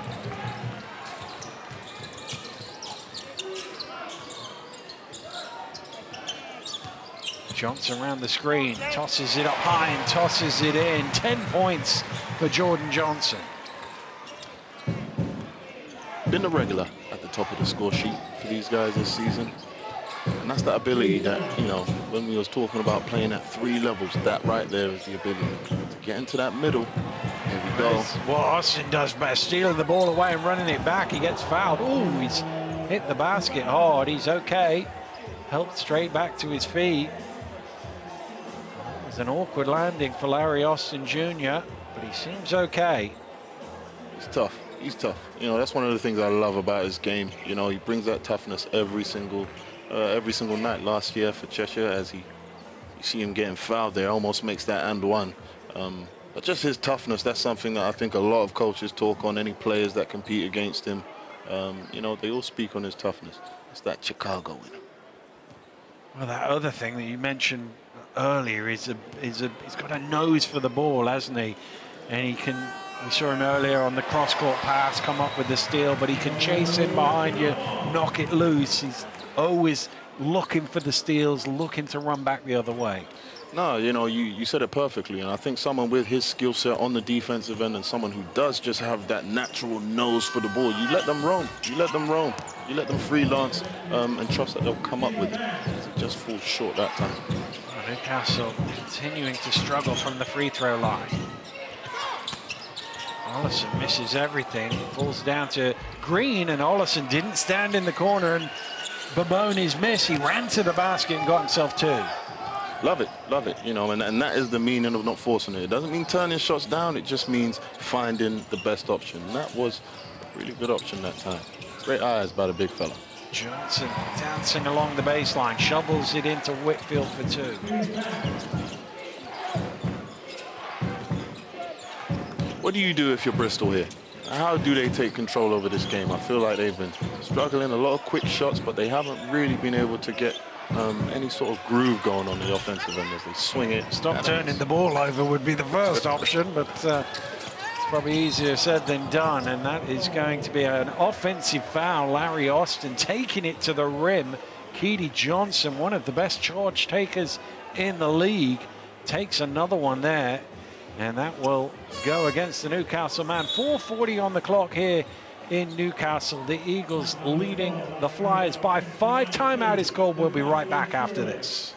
Johnson around the screen, tosses it up high and tosses it in. 10 points for Jordan Johnson. Been a regular at the top of the score sheet for these guys this season. And that's that ability that, you know, when we was talking about playing at 3 levels, that right there is the ability to get into that middle. There we go. What Austin does best, stealing the ball away and running it back. He gets fouled. Ooh, he's hit the basket hard. He's okay. Helped straight back to his feet. It was an awkward landing for Larry Austin Jr., but he seems okay. He's tough. He's tough. You know, that's one of the things I love about his game. You know, he brings that toughness every single night. Last year for Cheshire, as you see him getting fouled there, almost makes that and one. But just his toughness, that's something that I think a lot of coaches talk on. Any players that compete against him, you know, they all speak on his toughness. It's that Chicago in him. Well, that other thing that you mentioned earlier is he's got a nose for the ball, hasn't he? And he can. We saw him earlier on the cross-court pass, come up with the steal, but he can chase in behind you, knock it loose. He's always looking for the steals, looking to run back the other way. No, you know, you said it perfectly, and I think someone with his skill set on the defensive end and someone who does just have that natural nose for the ball, you let them roam. You let them roam. You let them freelance and trust that they'll come up with it. It just falls short that time. Newcastle continuing to struggle from the free throw line. Ollison misses everything, falls down to Green, and Ollison didn't stand in the corner and bemoan his miss. He ran to the basket and got himself 2. Love it, you know, and that is the meaning of not forcing it. It doesn't mean turning shots down, it just means finding the best option. And that was a really good option that time. Great eyes by the big fella. Johnson dancing along the baseline, shovels it into Whitfield for 2. What do you do if you're Bristol here? How do they take control over this game? I feel like they've been struggling, a lot of quick shots, but they haven't really been able to get any sort of groove going on the offensive end as they swing it. Stop turning the ball over would be the first option, but it's probably easier said than done, and that is going to be an offensive foul. Larry Austin taking it to the rim. Keedy Johnson, one of the best charge takers in the league, takes another one there. And that will go against the Newcastle man. 4:40 on the clock here in Newcastle. The Eagles leading the Flyers by 5. Timeout is called. We'll be right back after this.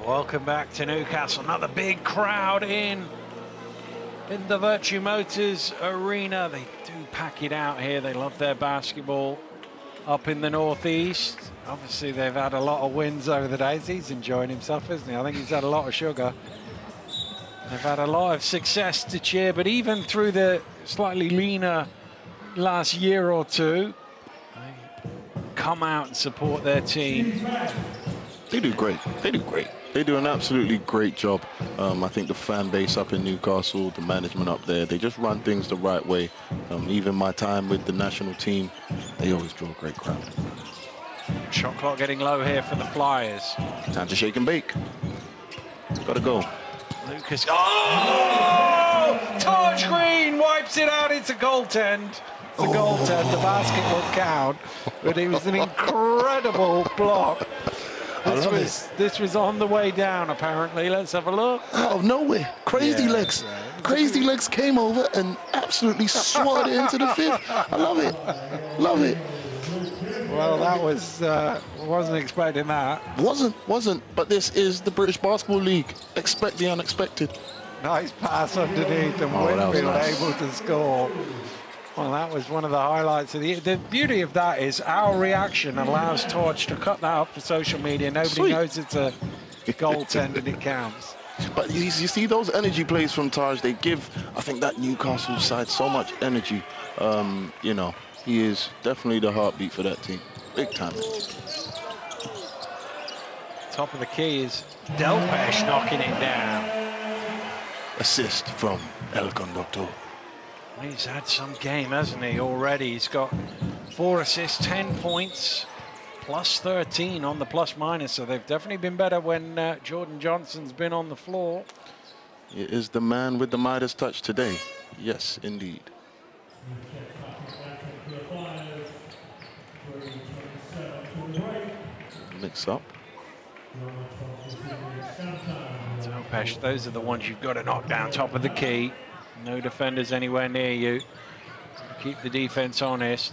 Welcome back to Newcastle. Another big crowd in in the Virtue Motors Arena. They do pack it out here. They love their basketball up in the northeast. Obviously, they've had a lot of wins over the days. He's enjoying himself, isn't he? I think he's had a lot of sugar. They've had a lot of success to cheer, but even through the slightly leaner last year or two, they come out and support their team. They do great. They do great. They do an absolutely great job. I think the fan base up in Newcastle, the management up there, they just run things the right way. Even my time with the national team, they always draw a great crowd. Shot clock getting low here for the Flyers. Time to shake and bake. Gotta go. Lucas. Oh! Taj Green wipes it out. It's a goaltend. It's a goaltend. The basket will count, but it was an incredible block. This was on the way down, apparently. Let's have a look. Out of nowhere, Crazy Legs. Crazy Legs came over and absolutely swatted it into the fifth. I love it. Love it. Well, that was, wasn't expecting that. Wasn't, but this is the British Basketball League. Expect the unexpected. Nice pass underneath and Winfield nice. able to score. Well, that was one of the highlights of the beauty of that is our reaction allows Torch to cut that up for social media. Nobody knows it's a goaltend and it counts. But you see those energy plays from Taj, they give, I think, that Newcastle side so much energy. You know, he is definitely the heartbeat for that team. Big time. Top of the key is Delpesh knocking it down. Assist from El Conductor. He's had some game, hasn't he, already? He's got 4 assists, 10 points, plus 13 on the plus-minus, so they've definitely been better when Jordan Johnson's been on the floor. He is the man with the Midas touch today. Yes, indeed. Mix up. Delpesh, those are the ones you've got to knock down top of the key. No defenders anywhere near you. Keep the defense honest.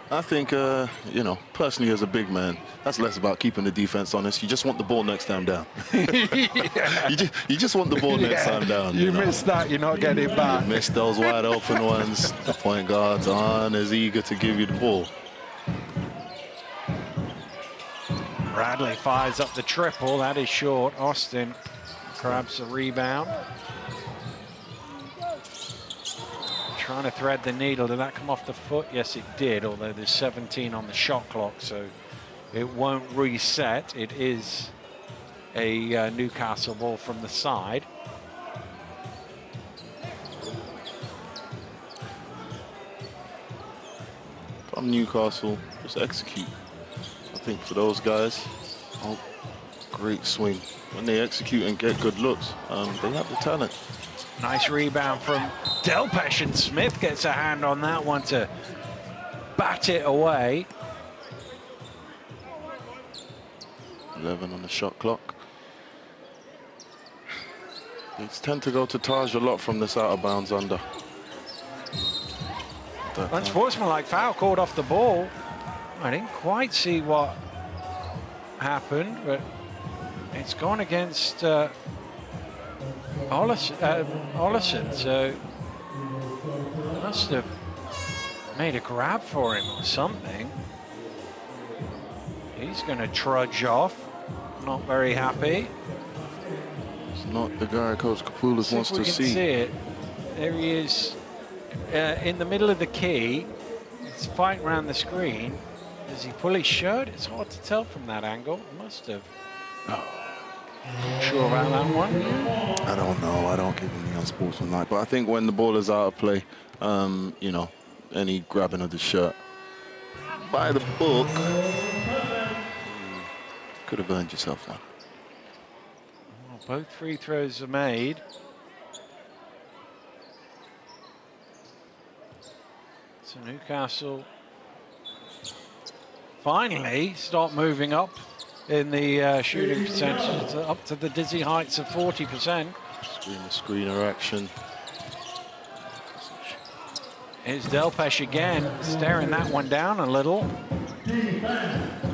I think, you know, personally as a big man, that's less about keeping the defense honest. You just want the ball next time down. you just want the ball next time down. You miss that, you're not getting it back. You miss those wide open ones. The point guards aren't as eager to give you the ball. Bradley fires up the triple. That is short. Austin grabs the rebound. Trying to thread the needle. Did that come off the foot? Yes, it did, although there's 17 on the shot clock, so it won't reset. It is a Newcastle ball from the side. From Newcastle, just execute. I think for those guys, oh, great swing. When they execute and get good looks, they have the talent. Nice rebound from Delpesh, and Smith gets a hand on that one to bat it away. 11 on the shot clock. They tend to go to Taj a lot from this out of bounds under. Unsportsmanlike foul called off the ball. I didn't quite see what happened, but it's gone against Ollison, so must have made a grab for him or something. He's going to trudge off, not very happy. It's not the guy Coach Kapoulas wants to see. See it. There he is in the middle of the key. He's fighting around the screen. Does he pull his shirt? It's hard to tell from that angle. Must have. Not sure about that one. I don't know. I don't give him the unsportsmanlike. But I think when the ball is out of play, you know, any grabbing of the shirt by the book, could have earned yourself one. Well, both free throws are made. So Newcastle finally start moving up in the shooting percentage, up to the dizzy heights of 40%. Screener action. Here's Delpesh again, staring that one down a little.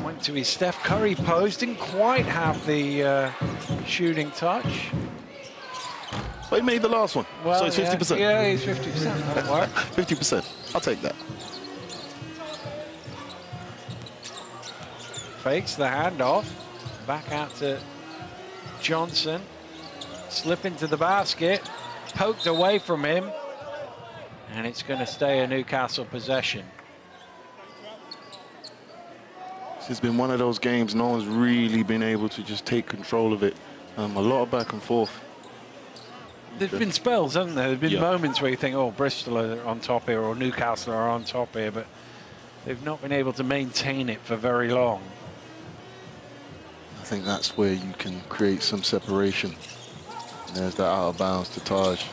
Went to his Steph Curry pose, didn't quite have the shooting touch. But he made the last one, Well, so it's 50%. Yeah, he's 50%. That'll work. 50%. I'll take that. Fakes the handoff. Back out to Johnson. Slip into the basket. Poked away from him. And it's going to stay a Newcastle possession. This has been one of those games no one's really been able to just take control of it. A lot of back and forth. There's been spells, haven't there? There's been Yeah. moments where you think, oh, Bristol are on top here or Newcastle are on top here, but they've not been able to maintain it for very long. I think that's where you can create some separation. And there's that out of bounds to Taj.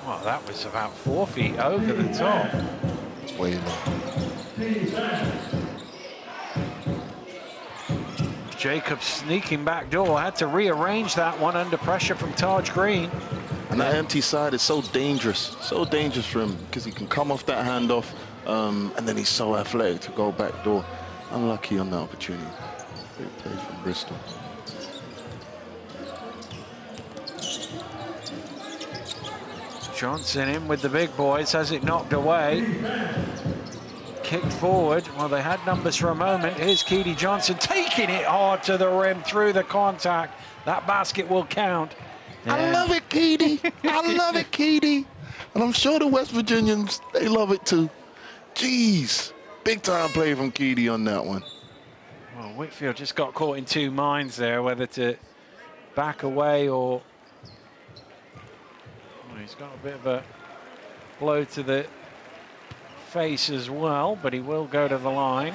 Well, that was about 4 feet over the top. Way low. Jacobs sneaking back door, had to rearrange that one under pressure from Taj Green. And that empty side is so dangerous for him because he can come off that handoff and then he's so athletic to go back door. Unlucky on that opportunity. Great play from Bristol. Johnson in with the big boys, has it knocked away. Kicked forward. Well, they had numbers for a moment. Here's Keedy Johnson taking it hard to the rim through the contact. That basket will count. I love it, Keedy. I love it, Keedy. And I'm sure the West Virginians, they love it too. Jeez. Big time play from Keedy on that one. Well, Whitfield just got caught in two minds there, whether to back away or... Well, he's got a bit of a blow to the face as well, but he will go to the line.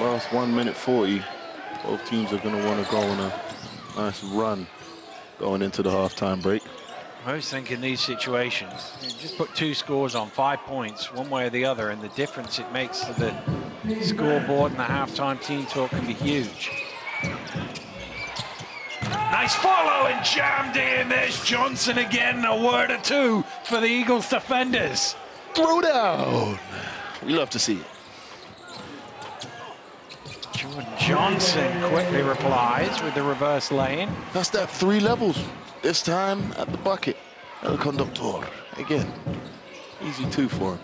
Last 1 minute 40. Both teams are going to want to go on a nice run going into the halftime break. I always think in these situations, you just put two scores on, 5 points, one way or the other, and the difference it makes to the scoreboard and the halftime team talk can be huge. Nice follow and jammed in. There's Johnson again. A word or two for the Eagles defenders. Throw down. We love to see it. Jordan Johnson quickly replies with the reverse lane. That's that 3 levels. This time at the bucket. El Conductor. Again, easy 2 for him.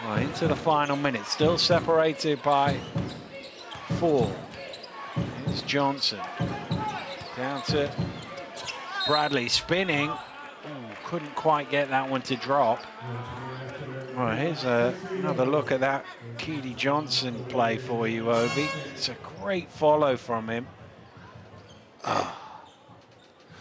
Well, into the final minute, still separated by 4. Here's Johnson. Down to Bradley, spinning. Ooh, couldn't quite get that one to drop. Well, here's another look at that Keedy Johnson play for you, Obi. It's a great follow from him.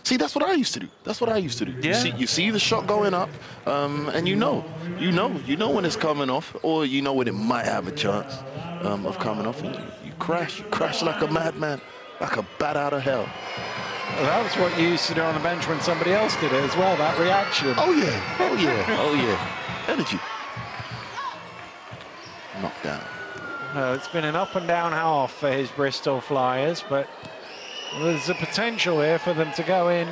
See, that's what I used to do. That's what I used to do. Yeah. You see the shot going up, and you know when it's coming off, or you know when it might have a chance of coming off, and you crash like a madman, like a bat out of hell. Well, that was what you used to do on the bench when somebody else did it as well, that reaction. Oh yeah, oh yeah, oh yeah. Energy. Knocked down. No, it's been an up and down half for his Bristol Flyers, but there's a potential here for them to go in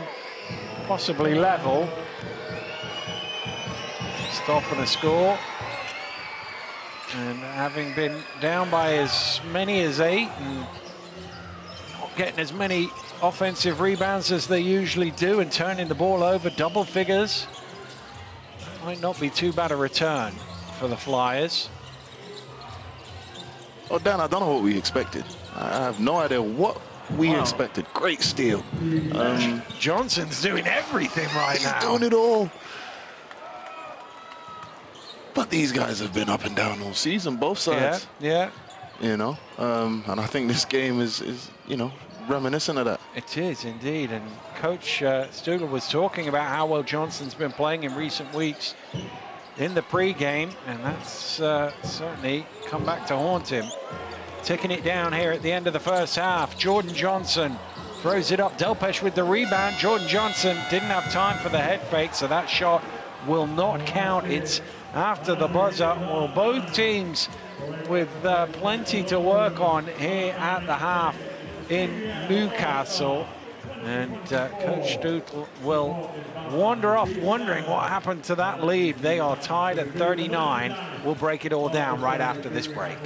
possibly level. Stop and a score. And having been down by as many as 8 and not getting as many offensive rebounds as they usually do and turning the ball over double figures, might not be too bad a return for the Flyers. Oh, Dan, I don't know what we expected. I have no idea what we expected. Great steal. Johnson's doing everything right He's now. doing it all. But these guys have been up and down all season, both sides. Yeah. You know, and I think this game is you know, reminiscent of that. It is indeed, and Coach Stugel was talking about how well Johnson's been playing in recent weeks in the pre-game, and that's certainly come back to haunt him. Ticking it down here at the end of the first half. Jordan Johnson throws it up. Delpesh with the rebound. Jordan Johnson didn't have time for the head fake, so that shot will not count. It's after the buzzer. Well, both teams with plenty to work on here at the half in Newcastle. And Coach Stutl will wander off wondering what happened to that lead. They are tied at 39. We'll break it all down right after this break.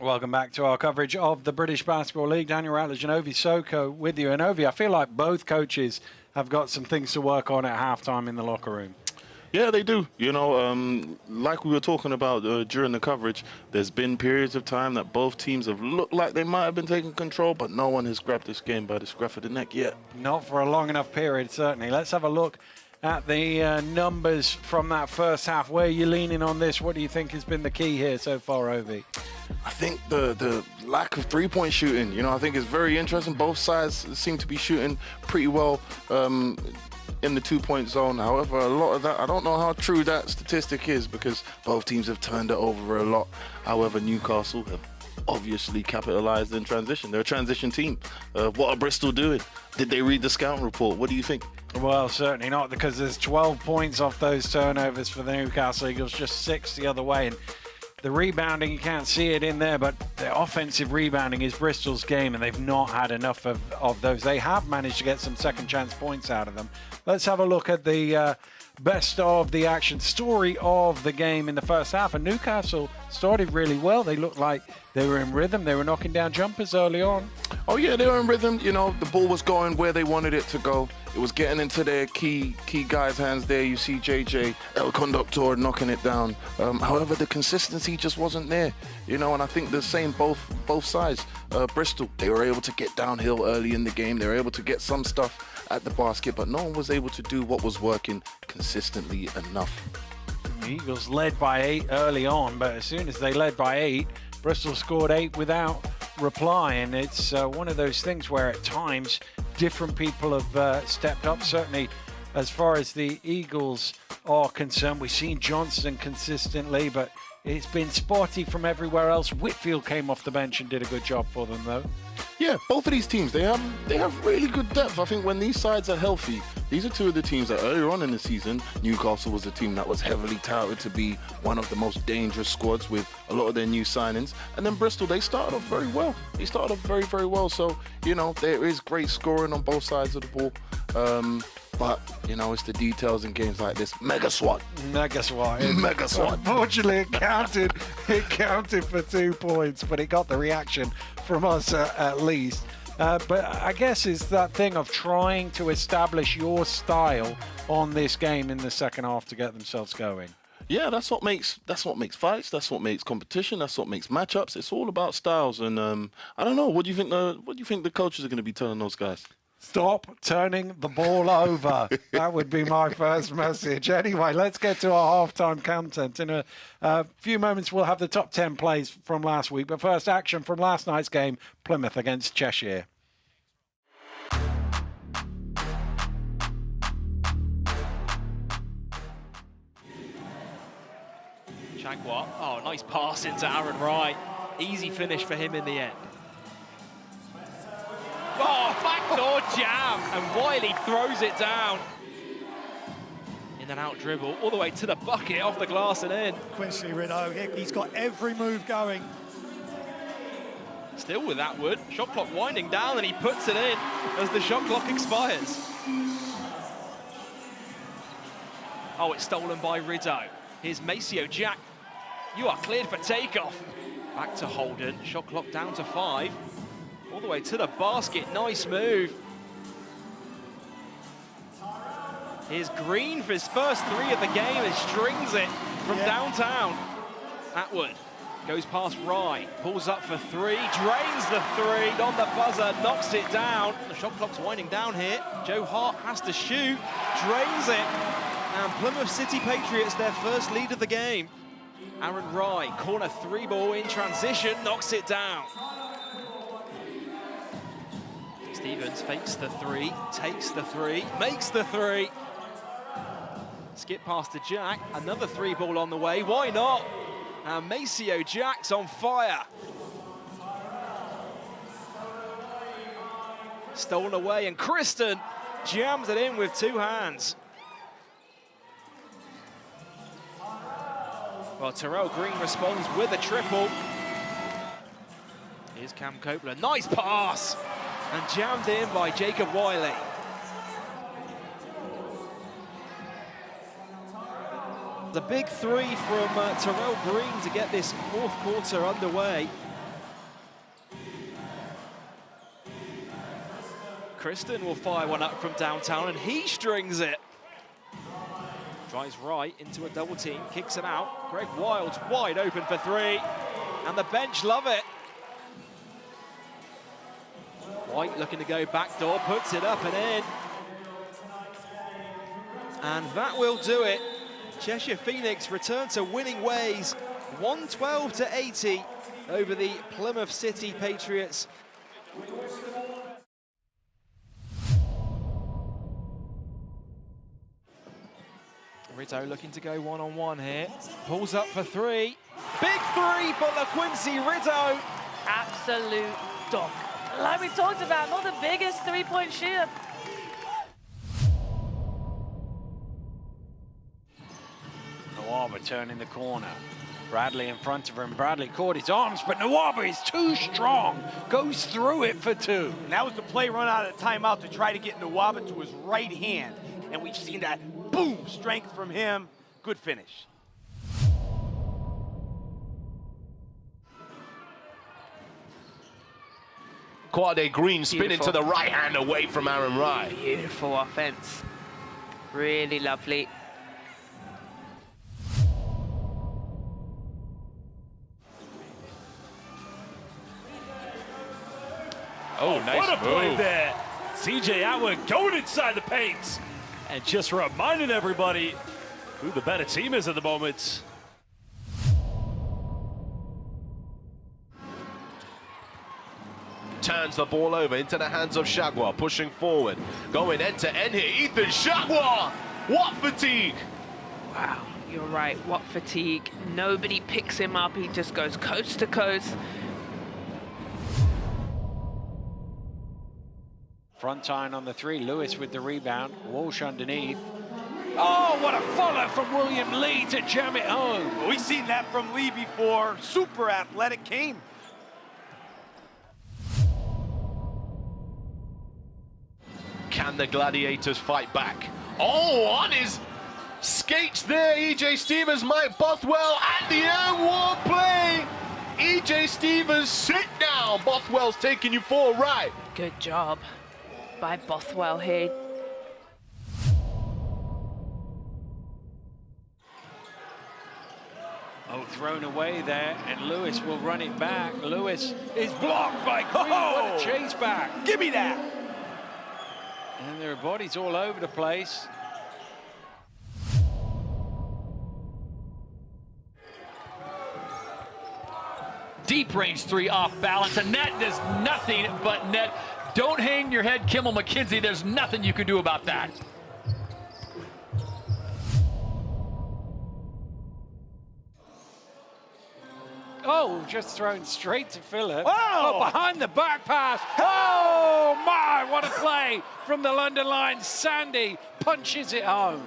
Welcome back to our coverage of the British Basketball League. Daniel Ratledge and Ovi Soko with you. And Ovi, I feel like both coaches have got some things to work on at halftime in the locker room. Yeah, they do. You know, like we were talking about during the coverage, there's been periods of time that both teams have looked like they might have been taking control, but no one has grabbed this game by the scruff of the neck yet. Not for a long enough period, certainly. Let's have a look at the numbers from that first half. Where are you leaning on this? What do you think has been the key here so far, Ovi? I think the lack of three-point shooting, you know, I think is very interesting. Both sides seem to be shooting pretty well in the two-point zone. However, a lot of that, I don't know how true that statistic is because both teams have turned it over a lot. However, Newcastle have obviously capitalized in transition. They're a transition team. What are Bristol doing? Did they read the scouting report? What do you think? Well, certainly not, because there's 12 points off those turnovers for the Newcastle Eagles, just 6 the other way. And the rebounding, you can't see it in there, but the offensive rebounding is Bristol's game, and they've not had enough of those. They have managed to get some second chance points out of them. Let's have a look at the best of the action story of the game in the first half. And Newcastle started really well. They looked like they were in rhythm. They were knocking down jumpers early on. Oh yeah, they were in rhythm. You know, the ball was going where they wanted it to go. It was getting into their key guys' hands there. You see JJ, El Conductor knocking it down. However, the consistency just wasn't there. You know, and I think the same both sides. Bristol, they were able to get downhill early in the game. They were able to get some stuff at the basket, but no one was able to do what was working consistently enough. The Eagles led by 8 early on, but as soon as they led by 8, Bristol scored 8 without reply, and it's one of those things where at times different people have stepped up. Certainly as far as the Eagles are concerned, we've seen Johnson consistently, but it's been spotty from everywhere else. Whitfield came off the bench and did a good job for them, though. Yeah, both of these teams, they have really good depth. I think when these sides are healthy, these are two of the teams that earlier on in the season, Newcastle was a team that was heavily touted to be one of the most dangerous squads with a lot of their new signings. And then Bristol, they started off very well. They started off very, very well. So, you know, there is great scoring on both sides of the ball. But, you know, it's the details in games like this. Mega SWAT. Mega SWAT. Mega SWAT. Unfortunately, it counted for 2 points, but it got the reaction from us at least. But I guess it's that thing of trying to establish your style on this game in the second half to get themselves going. Yeah, that's what makes fights. That's what makes competition. That's what makes matchups. It's all about styles. And I don't know. What do you think the coaches are going to be telling those guys? Stop turning the ball over. That would be my first message. Anyway, let's get to our halftime content. In a few moments, we'll have the top 10 plays from last week. But first, action from last night's game, Plymouth against Cheshire. Jaguar. Oh, nice pass into Aaron Wright. Easy finish for him in the end. Oh, backdoor jam, and Wiley throws it down. In and out dribble, all the way to the bucket, off the glass and in. Quincy Rideau, he's got every move going. Still with Atwood, shot clock winding down, and he puts it in as the shot clock expires. Oh, it's stolen by Rideau. Here's Maceo Jack. You are cleared for takeoff. Back to Holden, shot clock down to 5. All the way to the basket, nice move. Here's Green for his first 3 of the game and strings it from downtown. Atwood goes past Rye, pulls up for 3, drains the 3, on the buzzer, knocks it down. The shot clock's winding down here. Joe Hart has to shoot, drains it. And Plymouth City Patriots, their first lead of the game. Aaron Rye, corner 3 ball in transition, knocks it down. Stevens fakes the 3, takes the 3, makes the 3. Skip pass to Jack, another 3 ball on the way, why not? And Maceo Jack's on fire. Stolen away, and Kristen jams it in with 2 hands. Well, Terrell Green responds with a triple. Here's Cam Copeland, nice pass! And jammed in by Jacob Wiley. The big 3 from Terrell Green to get this 4th quarter underway. Kristen will fire one up from downtown, and he strings it. Drives right into a double team, kicks it out. Greg Wild's wide open for 3, and the bench love it. White looking to go backdoor, puts it up and in. And that will do it. Cheshire Phoenix return to winning ways, 112-80 over the Plymouth City Patriots. Rideau looking to go one-on-one here. Pulls up for 3. Big 3 for LaQuincy Rideau. Absolute dog. Like we talked about, not the biggest 3-point shooter. Nawaba turning the corner. Bradley in front of him. Bradley caught his arms, but Nawaba is too strong. Goes through it for 2. And that was the play run out of the timeout to try to get Nawaba to his right hand. And we've seen that, boom, strength from him. Good finish. Quade Green spinning to the right hand away from Aaron Rye. Beautiful offense. Really lovely. Oh, nice what a play there. CJ Atwood going inside the paint. And just reminding everybody who the better team is at the moment. Turns the ball over into the hands of Jaguar, pushing forward. Going end to end here, Ethan Jaguar! What fatigue! Wow, you're right, what fatigue. Nobody picks him up, he just goes coast to coast. Front iron on the 3. Lewis with the rebound. Walsh underneath. Oh, what a follow from William Lee to jam it home. We've seen that from Lee before. Super athletic game. Can the Gladiators fight back? Oh, on his skates there, EJ Stevens, Mike Bothwell, and the air war play. EJ Stevens, sit down. Bothwell's taking you for a ride. Good job by Bothwell here. Oh, thrown away there, and Lewis will run it back. Lewis is blocked by Green. What a chase back. Give me that. And there are bodies all over the place. Deep range 3 off balance, and that does nothing but net. Don't hang your head, Kimmel McKenzie. There's nothing you can do about that. Oh, just thrown straight to Phillip. Oh! Oh, behind the back pass. Oh, my, what a play from the London Lions. Sandy punches it home.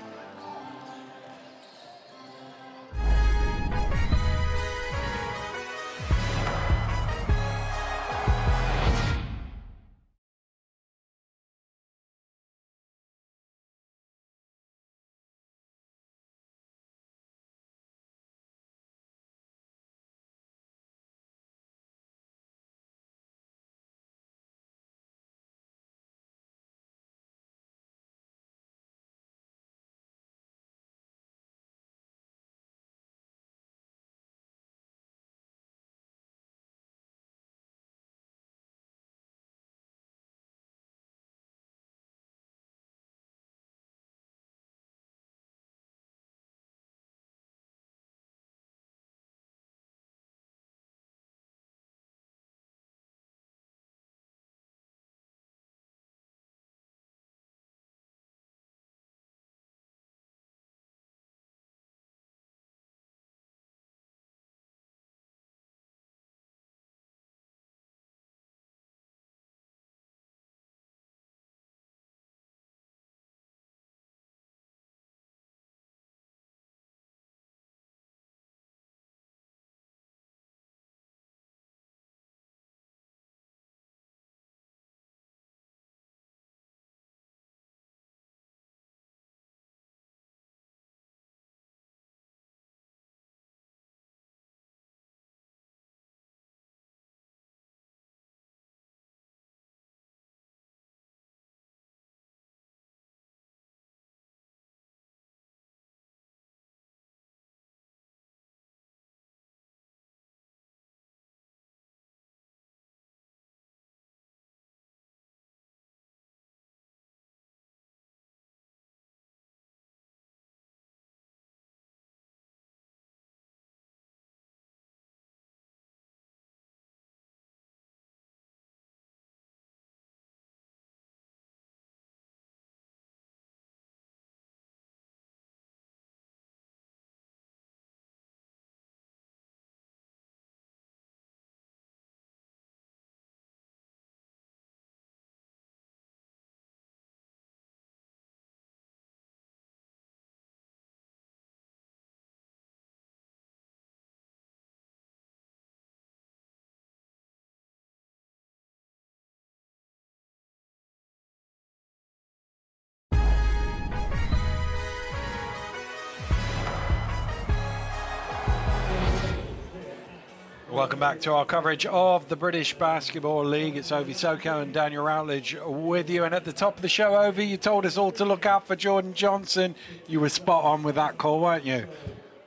Welcome back to our coverage of the British Basketball League. It's Ovi Soko and Daniel Routledge with you. And at the top of the show, Ovi, you told us all to look out for Jordan Johnson. You were spot on with that call, weren't you?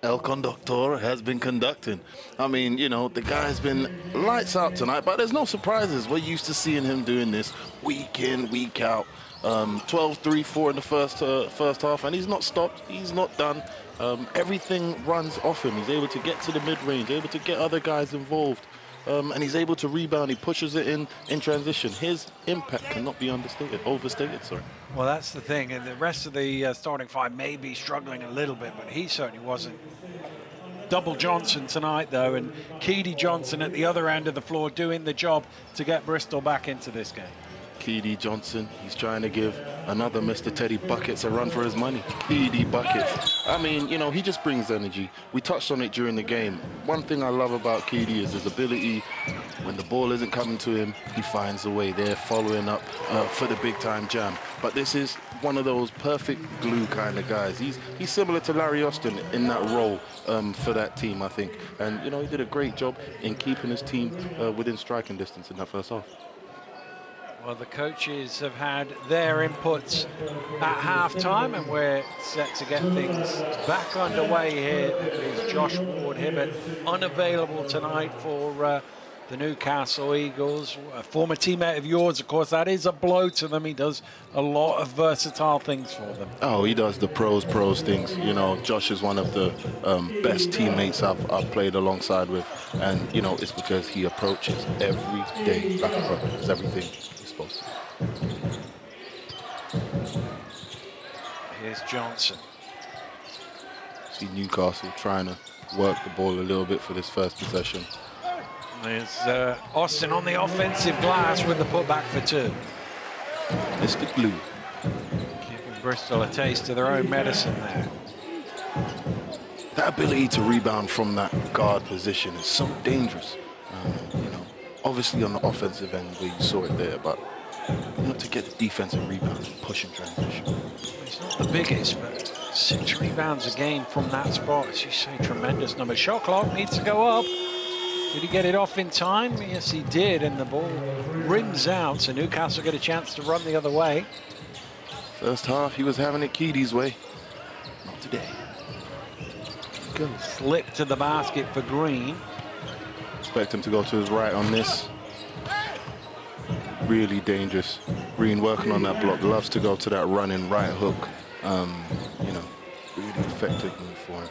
El Conductor has been conducting. I mean, you know, the guy's been lights out tonight, but there's no surprises. We're used to seeing him doing this week in, week out. 12, 3, 4 in the first half, and he's not stopped. He's not done. Everything runs off him. He's able to get to the mid-range, able to get other guys involved, and he's able to rebound. He pushes it in transition. His impact cannot be overstated. Sorry. Well, that's the thing, and the rest of the starting five may be struggling a little bit, but he certainly wasn't. Double Johnson tonight, though, and Keedy Johnson at the other end of the floor doing the job to get Bristol back into this game. T.D. Johnson. He's trying to give another Mr. Teddy Buckets a run for his money. T.D. Buckets. I mean, you know, he just brings energy. We touched on it during the game. One thing I love about K.D. is his ability. When the ball isn't coming to him, he finds a way. They're following up for the big-time jam. But this is one of those perfect glue kind of guys. He's similar to Larry Austin in that role for that team, I think. And, you know, he did a great job in keeping his team within striking distance in that first half. Well, the coaches have had their inputs at half-time, and we're set to get things back underway here. Is Josh Ward-Hibbert unavailable tonight for the Newcastle Eagles? A former teammate of yours, of course. That is a blow to them. He does a lot of versatile things for them. Oh, he does the pros things. You know, Josh is one of the best teammates I've played alongside with. And, you know, it's because he approaches every day like a pro. It's everything he's supposed to. Here's Johnson. See Newcastle trying to work the ball a little bit for this first possession. There's Austin on the offensive glass with the putback for two. Mr. Glue. Giving Bristol a taste of their own medicine there. That ability to rebound from that guard position is so dangerous. You know, obviously on the offensive end where you saw it there, but you know, to get the defensive rebound and push in transition. He's not the biggest, but 6 rebounds a game from that spot. As you say, tremendous number. Shot clock needs to go up. Did he get it off in time? Yes, he did, and the ball rims out, so Newcastle get a chance to run the other way. First half, he was having it Keedy's way. Not today. Good slip to the basket for Green. Expect him to go to his right on this. Really dangerous. Green working on that block. Loves to go to that running right hook. You know, really effective move for him.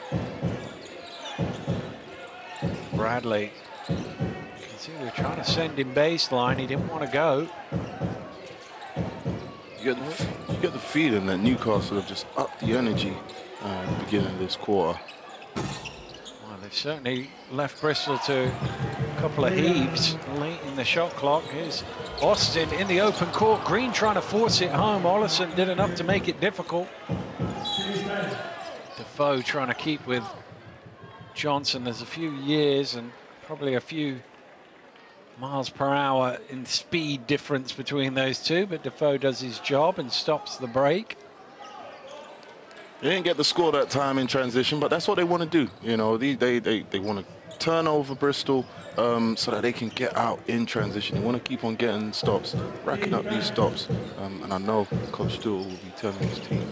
Bradley. You can see they're trying to send him baseline. He didn't want to go. You get the feeling that Newcastle have just upped the energy at the beginning of this quarter. Well, they've certainly left Bristol to a couple of heaves late in the shot clock. Here's Austin in the open court. Green trying to force it home. Ollison did enough to make it difficult. Defoe trying to keep with Johnson. There's a few years and probably a few miles per hour in speed difference between those two, but Defoe does his job and stops the break. They didn't get the score that time in transition, but that's what they want to do. You know, they want to turn over Bristol so that they can get out in transition. They want to keep on getting stops, racking up these stops. And I know Coach Stewart will be telling his team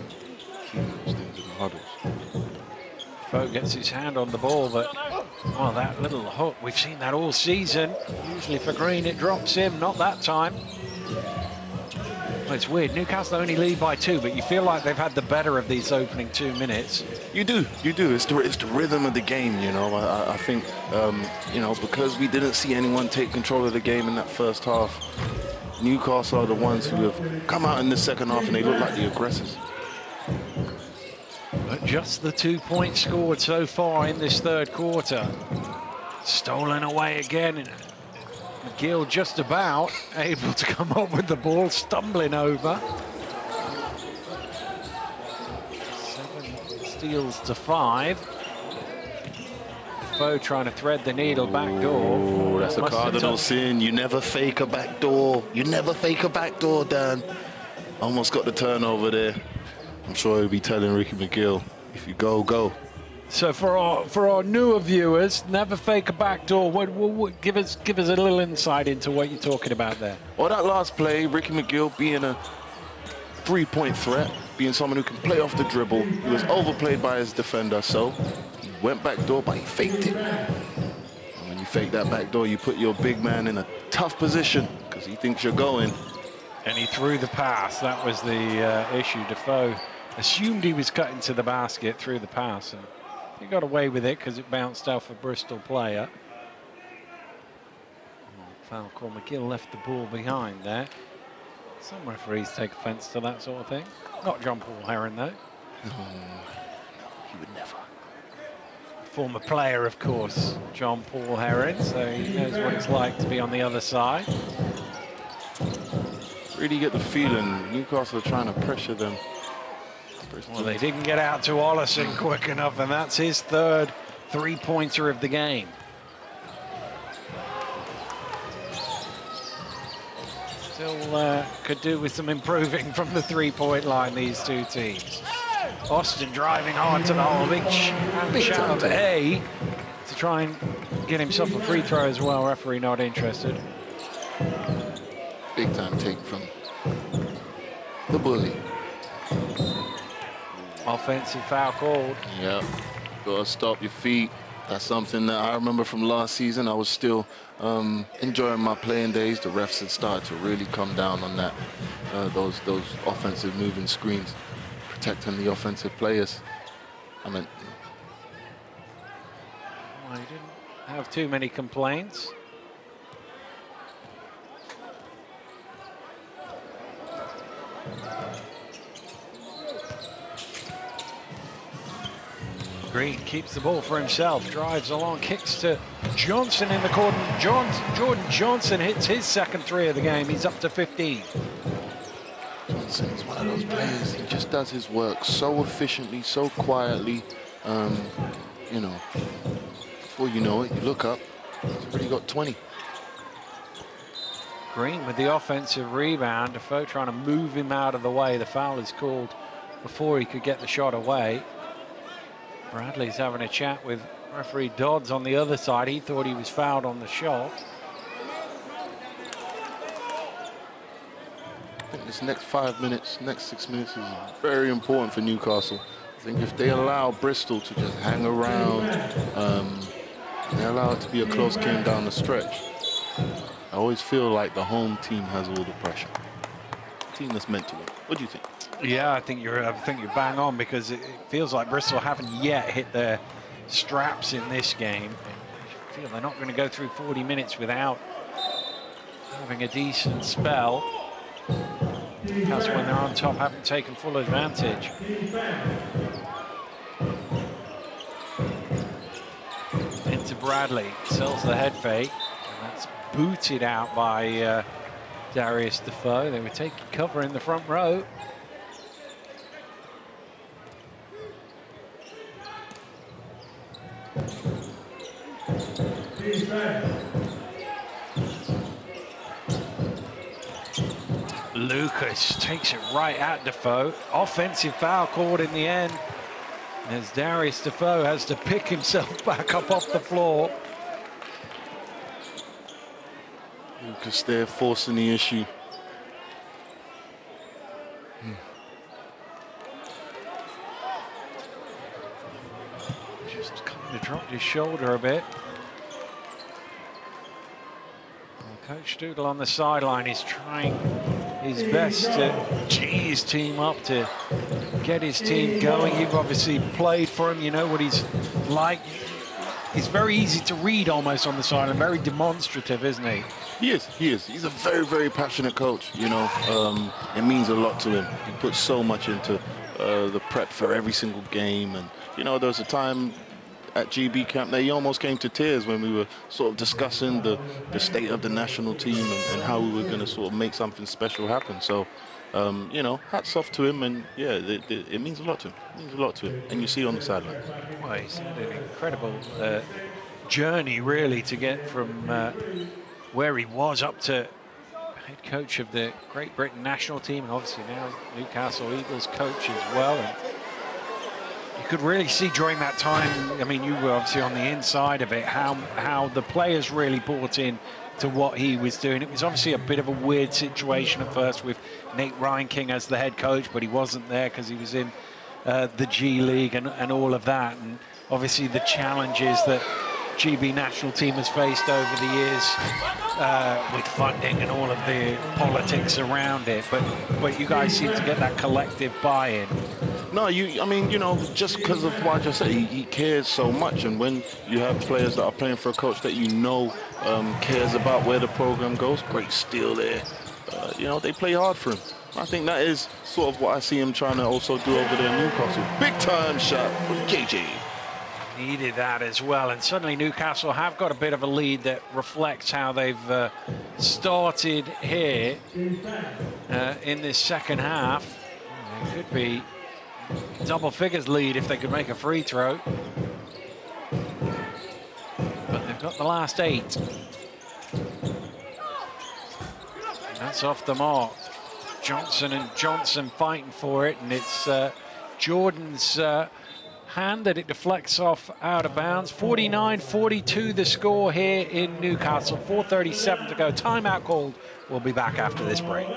those things in the huddles. Defoe gets his hand on the ball, but oh, that little hook, we've seen that all season. Usually for Green it drops him, not that time. Well, it's weird, Newcastle only lead by 2, but you feel like they've had the better of these opening 2 minutes. You do. It's the rhythm of the game, you know. I think, you know, because we didn't see anyone take control of the game in that first half, Newcastle are the ones who have come out in the second half and they look like the aggressors. But just the 2 points scored so far in this third quarter. Stolen away again. And McGill just about able to come up with the ball, stumbling over. 7 steals to 5. Defoe trying to thread the needle back door. Oh, that's a cardinal sin. You never fake a back door. You never fake a back door, Dan. Almost got the turnover there. I'm sure he'll be telling Ricky McGill, if you go, go. So for our newer viewers, never fake a backdoor. What give us a little insight into what you're talking about there. Well, that last play, Ricky McGill being a 3-point threat, being someone who can play off the dribble. He was overplayed by his defender, so he went backdoor, but he faked it. And when you fake that backdoor, you put your big man in a tough position because he thinks you're going. And he threw the pass. That was the issue. Defoe assumed he was cutting to the basket, threw the pass, and he got away with it because it bounced off a Bristol player. Foul call. McGill left the ball behind there. Some referees take offence to that sort of thing. Not John Paul Heron, though. He would never. Former player, of course, John Paul Heron, so he knows what it's like to be on the other side. really get the feeling Newcastle are trying to pressure them. Well, they didn't get out to Ollison quick enough, and that's his third three-pointer of the game. Still could do with some improving from the three-point line, these two teams. Austin driving hard to the hole. Big shout out to A to try and get himself a free throw as well. Referee not interested. Big time take from the bully. Offensive foul called. Yep. Gotta stop your feet. That's something that I remember from last season. I was still enjoying my playing days. The refs had started to really come down on that. Those offensive moving screens, protecting the offensive players. I mean, well, he didn't have too many complaints. Green keeps the ball for himself, drives along, kicks to Johnson in the corner. Jordan Johnson hits his second three of the game. He's up to 15. Johnson is one of those players. He just does his work so efficiently, so quietly. You know, before you know it, you look up, he's already got 20. Green with the offensive rebound. Defoe trying to move him out of the way. The foul is called before he could get the shot away. Bradley's having a chat with referee Dodds on the other side. He thought he was fouled on the shot. I think this next 5 minutes, next 6 minutes is very important for Newcastle. I think if they allow Bristol to just hang around, they allow it to be a close game down the stretch, I always feel like the home team has all the pressure. The team that's meant to win. What do you think? Yeah, I think you're bang on, because it feels like Bristol haven't yet hit their straps in this game. I feel they're not going to go through 40 minutes without having a decent spell. That's when they're on top, haven't taken full advantage. Into Bradley, sells the head fake, and that's booted out by Darius Defoe. They were taking cover in the front row. Lucas takes it right at Defoe. Offensive foul called in the end, as Darius Defoe has to pick himself back up off the floor. Lucas there forcing the issue. Just kind of dropped his shoulder a bit. Well, Coach Doodle on the sideline is trying his best to gee his team up, to get his team going. You've obviously played for him, you know what he's like. He's very easy to read almost on the sideline, very demonstrative, isn't he? He is. He's a very, very passionate coach, you know. It means a lot to him. He puts so much into the prep for every single game. And, you know, there was a time at GB camp that he almost came to tears when we were sort of discussing the state of the national team and how we were going to sort of make something special happen. So, you know, hats off to him. And, yeah, it means a lot to him. It means a lot to him. And you see it on the sideline. Well, he's had an incredible journey, really, to get from where he was up to head coach of the Great Britain national team, and obviously now Newcastle Eagles coach as well. And you could really see during that time, I mean, you were obviously on the inside of it, how the players really bought in to what he was doing. It was obviously a bit of a weird situation at first with Nate Ryan-King as the head coach, but he wasn't there because he was in the G League and all of that. And obviously the challenges that GB national team has faced over the years with funding and all of the politics around it. But you guys seem to get that collective buy-in. No, I mean, you know, just because of what I just said, he cares so much. And when you have players that are playing for a coach that you know cares about where the program goes, great steal there. You know, they play hard for him. I think that is sort of what I see him trying to also do over there in Newcastle. Big time shot from JJ. Needed that as well, and suddenly Newcastle have got a bit of a lead that reflects how they've started here in this second half. It could be double figures lead if they could make a free throw, but they've got the last 8. And that's off the mark. Johnson and Johnson fighting for it, and it's Jordan's hand that it deflects off out of bounds. 49-42 the score here in Newcastle. 4:37 to go. Timeout called. We'll be back after this break.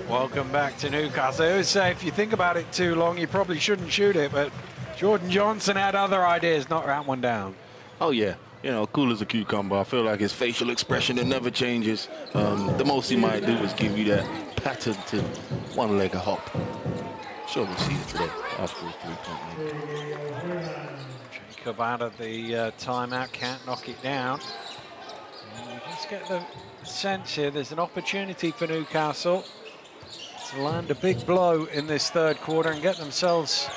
Welcome back to Newcastle. I always say if you think about it too long, you probably shouldn't shoot it, but Jordan Johnson had other ideas, knocked that one down. Oh, yeah. You know, cool as a cucumber. I feel like his facial expression, it never changes. The most he might do is give you that patented one-leg hop. Sure, we'll see it today after a three-point lead. Jacob out of the timeout, can't knock it down. And you just get the sense here there's an opportunity for Newcastle to land a big blow in this third quarter and get themselves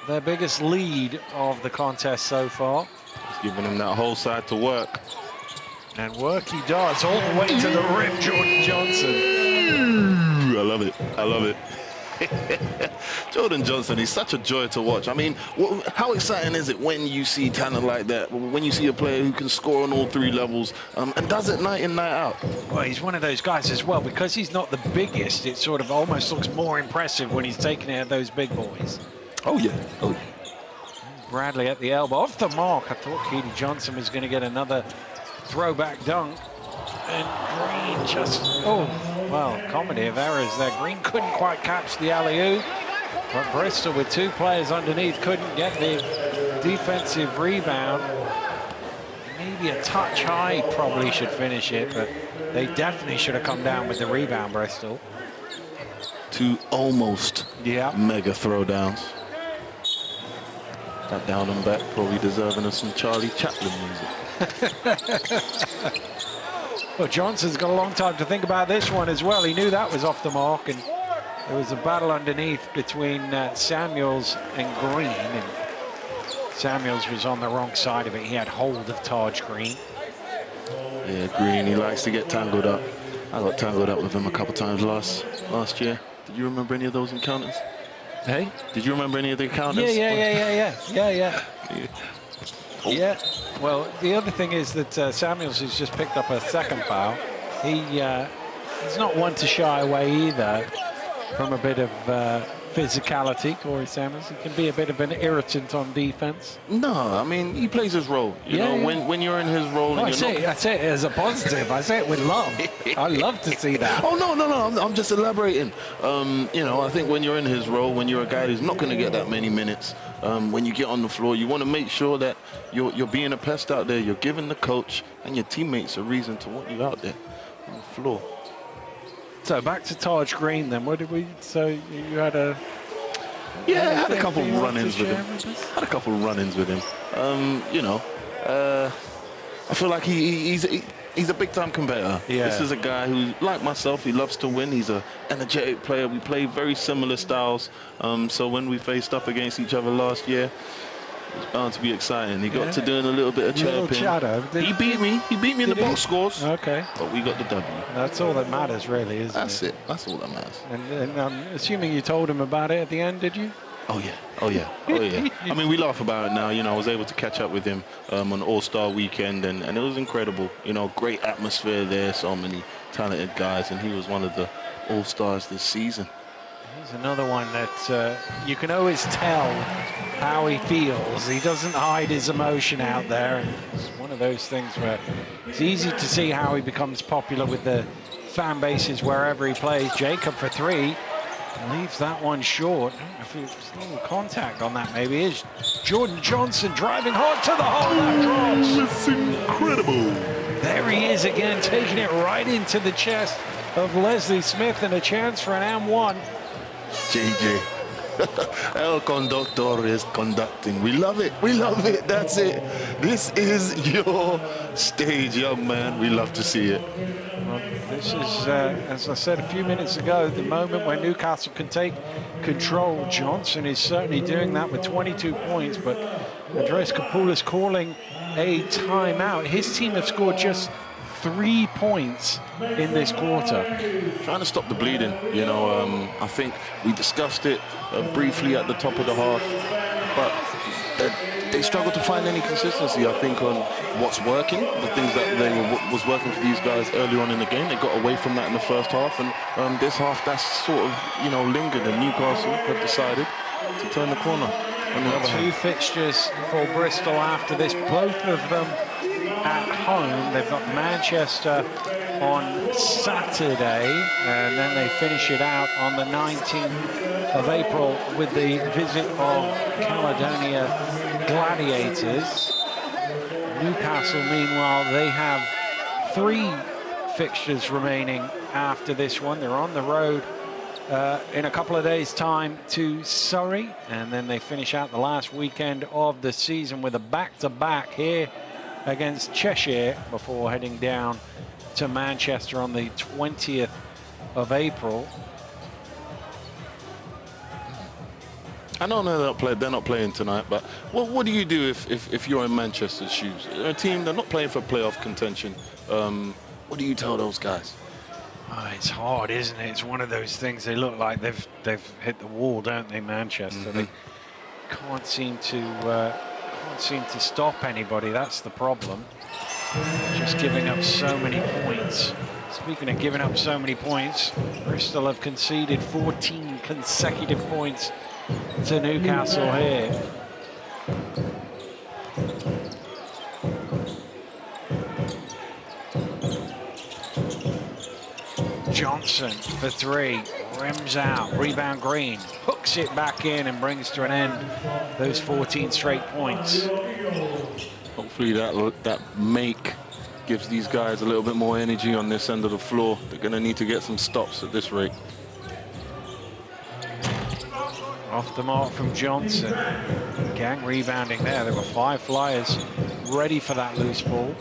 their biggest lead of the contest so far. Just giving him that whole side to work. And work he does all the way to the rim, Jordan Johnson. I love it. I love it. Jordan Johnson, he's such a joy to watch. I mean, how exciting is it when you see talent like that, when you see a player who can score on all 3 levels and does it night in, night out? Well, he's one of those guys as well. Because he's not the biggest, it sort of almost looks more impressive when he's taking out those big boys. Oh, yeah. Oh, yeah. Bradley at the elbow. Off the mark. I thought Keedy Johnson was going to get another throwback dunk. And Green just, oh, well, comedy of errors there. Green couldn't quite catch the alley-oop, but Bristol with 2 players underneath couldn't get the defensive rebound. Maybe a touch high probably should finish it, but they definitely should have come down with the rebound, Bristol. 2 almost mega throwdowns. That down and back probably deserving of some Charlie Chaplin music. Well, Johnson's got a long time to think about this one as well. He knew that was off the mark, and there was a battle underneath between Samuels and Green. And Samuels was on the wrong side of it. He had hold of Taj Green. Yeah, Green, he likes to get tangled up. I got tangled up with him a couple times last year. Did you remember any of those encounters? Hey? Did you remember any of the encounters? Yeah. Yeah, well, the other thing is that Samuels has just picked up a second foul. He's not one to shy away either from a bit of physicality, Corey Sammons. He can be a bit of an irritant on defense. No, I mean, he plays his role. You know, when you're in his role, I say it as a positive. I say it with love. I love to see that. Oh, no. I'm just elaborating. You know, I think when you're in his role, when you're a guy who's not going to get that many minutes, when you get on the floor, you want to make sure that you're being a pest out there. You're giving the coach and your teammates a reason to want you out there on the floor. So back to Taj Green then. What did we? So you had a. Yeah, I had a couple run-ins with him. You know, I feel like he's a big-time competitor. Yeah. This is a guy who, like myself, he loves to win. He's an energetic player. We play very similar styles. So when we faced up against each other last year, it was bound to be exciting. He got to doing a little bit of chirping. He beat me. He beat me in the box scores. Okay. But we got the W. That's all that matters, really, isn't it? That's it. That's all that matters. And I'm assuming you told him about it at the end, did you? Oh yeah. I mean, we laugh about it now. You know, I was able to catch up with him on All-Star Weekend, and it was incredible. You know, great atmosphere there, so many talented guys, and he was one of the All-Stars this season. He's another one that you can always tell how he feels. He doesn't hide his emotion out there. And it's one of those things where it's easy to see how he becomes popular with the fan bases wherever he plays. Jacob for three. Leaves that one short. I don't know if it was a little contact on that, maybe. Is Jordan Johnson driving hard to the hole. That drops. It's incredible. There he is again, taking it right into the chest of Leslie Smith, and a chance for an M1. JJ. El Conductor is conducting. We love it. We love it. That's it. This is your stage, young man. We love to see it. Well, this is, as I said a few minutes ago, the moment where Newcastle can take control. Johnson is certainly doing that with 22 points, but Andreas Kapoulas calling a timeout. His team have scored just 3 points in this quarter. Trying to stop the bleeding, you know. I think we discussed it briefly at the top of the half, but they struggle to find any consistency, I think, on what's working, the things that was working for these guys earlier on in the game. They got away from that in the first half, and this half, that's sort of, you know, lingered, and Newcastle have decided to turn the corner. Two fixtures for Bristol after this, both of them at home. They've got Manchester on Saturday, and then they finish it out on the 19th of April with the visit of Caledonia Gladiators. Newcastle, meanwhile, they have 3 fixtures remaining after this one. They're on the road in a couple of days' time to Surrey, and then they finish out the last weekend of the season with a back-to-back here against Cheshire before heading down to Manchester on the 20th of April. I know they're not playing tonight, but what do you do if you're in Manchester's shoes? A team, they're not playing for playoff contention. What do you tell those guys? Oh, it's hard, isn't it? It's one of those things. They look like they've hit the wall, don't they, Manchester? They can't seem to stop anybody. That's the problem. Just giving up so many points. Speaking of giving up so many points, Bristol have conceded 14 consecutive points to Newcastle here. Johnson for 3, rims out, rebound Green, hooks it back in and brings to an end those 14 straight points. Hopefully that make gives these guys a little bit more energy on this end of the floor. They're going to need to get some stops at this rate. Off the mark from Johnson. Gang rebounding there. There were 5 Flyers ready for that loose ball.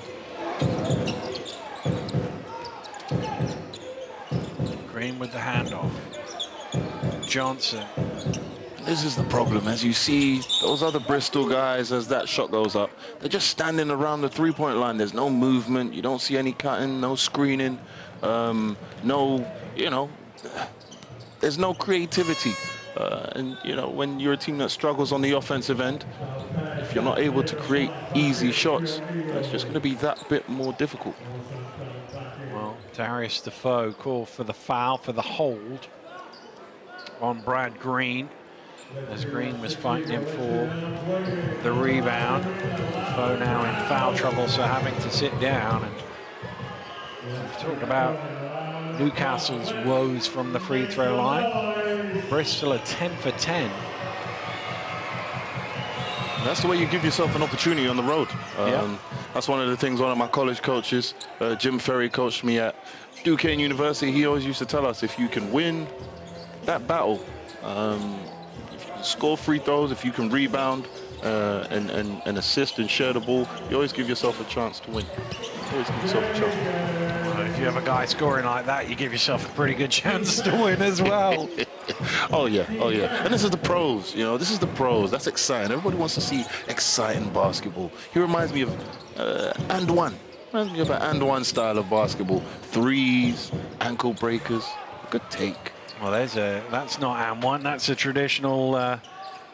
Green with the handoff. Johnson. This is the problem. As you see those other Bristol guys, as that shot goes up, they're just standing around the three-point line. There's no movement. You don't see any cutting, no screening, no, you know, there's no creativity. And, you know, when you're a team that struggles on the offensive end, if you're not able to create easy shots, it's just going to be that bit more difficult. Well, Darius Defoe called for the foul, for the hold. on Brad Green, as Green was fighting him for the rebound. Foe now in foul trouble, so having to sit down. And we've talked about Newcastle's woes from the free throw line. Bristol are 10 for 10. That's the way you give yourself an opportunity on the road. That's one of the things one of my college coaches, Jim Ferry, coached me at Duquesne University. He always used to tell us, if you can win that battle, if you can score free throws, if you can rebound and assist and share the ball, you always give yourself a chance to win. Always give yourself a chance. Well, if you have a guy scoring like that, you give yourself a pretty good chance to win as well. Oh yeah. And this is the pros, you know, this is the pros. That's exciting. Everybody wants to see exciting basketball. He reminds me of and one. Reminds me of an and one style of basketball. Threes, ankle breakers. Good take. Well, that's not and one. That's a traditional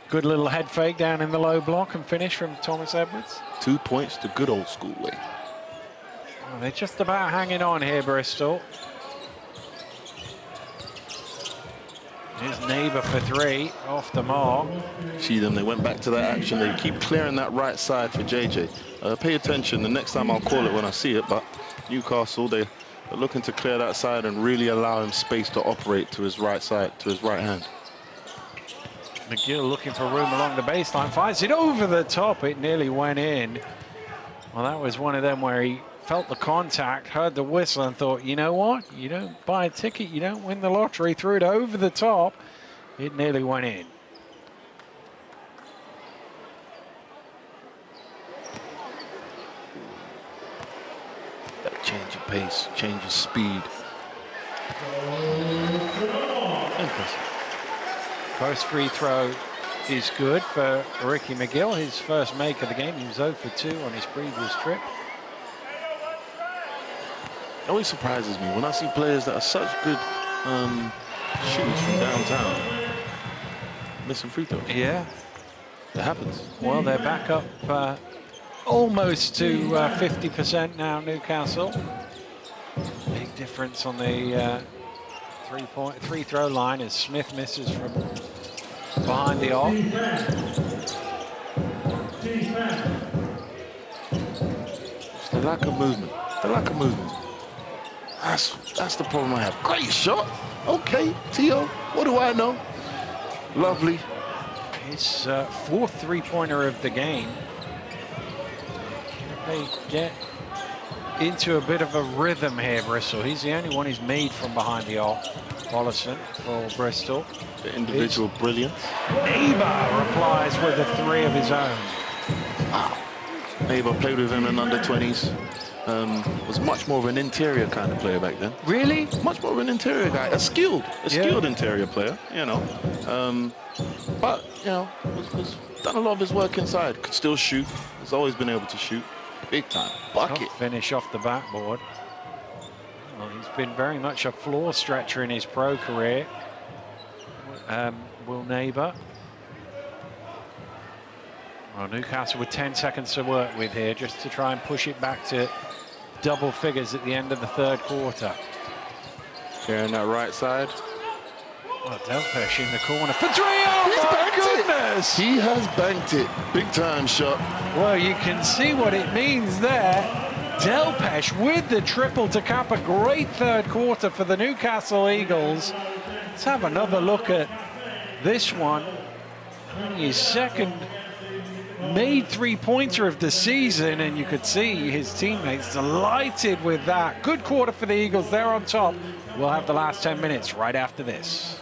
good little head fake down in the low block and finish from Thomas Edwards. 2 points the good old school way. Well, they're just about hanging on here, Bristol. Here's Neighbour for three, off the mark. See them, they went back to that action. They keep clearing that right side for JJ. Pay attention, the next time I'll call it when I see it, but Newcastle, they're looking to clear that side and really allow him space to operate to his right side, to his right hand. McGill looking for room along the baseline, fires it over the top. It nearly went in. Well, that was one of them where he felt the contact, heard the whistle and thought, you know what? You don't buy a ticket, you don't win the lottery. Threw it over the top. It nearly went in. That change of pace, change of speed. Impressive. First free throw is good for Ricky McGill. His first make of the game. He was 0 for 2 on his previous trip. It always surprises me when I see players that are such good shooters from downtown missing free throws. Yeah. It happens. Well, they're back up almost to 50% now, Newcastle. Big difference on the free throw line as Smith misses from behind the arc. It's the lack of movement. The lack of movement. That's the problem I have. Great shot. Okay, Tio, what do I know? Lovely. His fourth three-pointer of the game. They get into a bit of a rhythm here, Bristol. He's the only one who's made from behind the arc. Ollison for Bristol. The individual brilliance. Neighbour replies with a three of his own. Wow. Neighbour played with him in under-20s. Was much more of an interior kind of player back then. Really? Much more of an interior guy. A skilled interior player, you know. But, you know, was done a lot of his work inside. Could still shoot. Has always been able to shoot. Big time. Bucket. Top finish off the backboard. Well, he's been very much a floor stretcher in his pro career. Will Neighbour. Well, Newcastle with 10 seconds to work with here just to try and push it back to double figures at the end of the third quarter. Clearing that right side. Well, Delpesh in the corner for three. Oh, my goodness! He has banked it. Big time shot. Well, you can see what it means there. Delpesh with the triple to cap a great third quarter for the Newcastle Eagles. Let's have another look at this one. His second made three-pointer of the season, and you could see his teammates delighted with that. Good quarter for the Eagles. They're on top. We'll have the last 10 minutes right after this.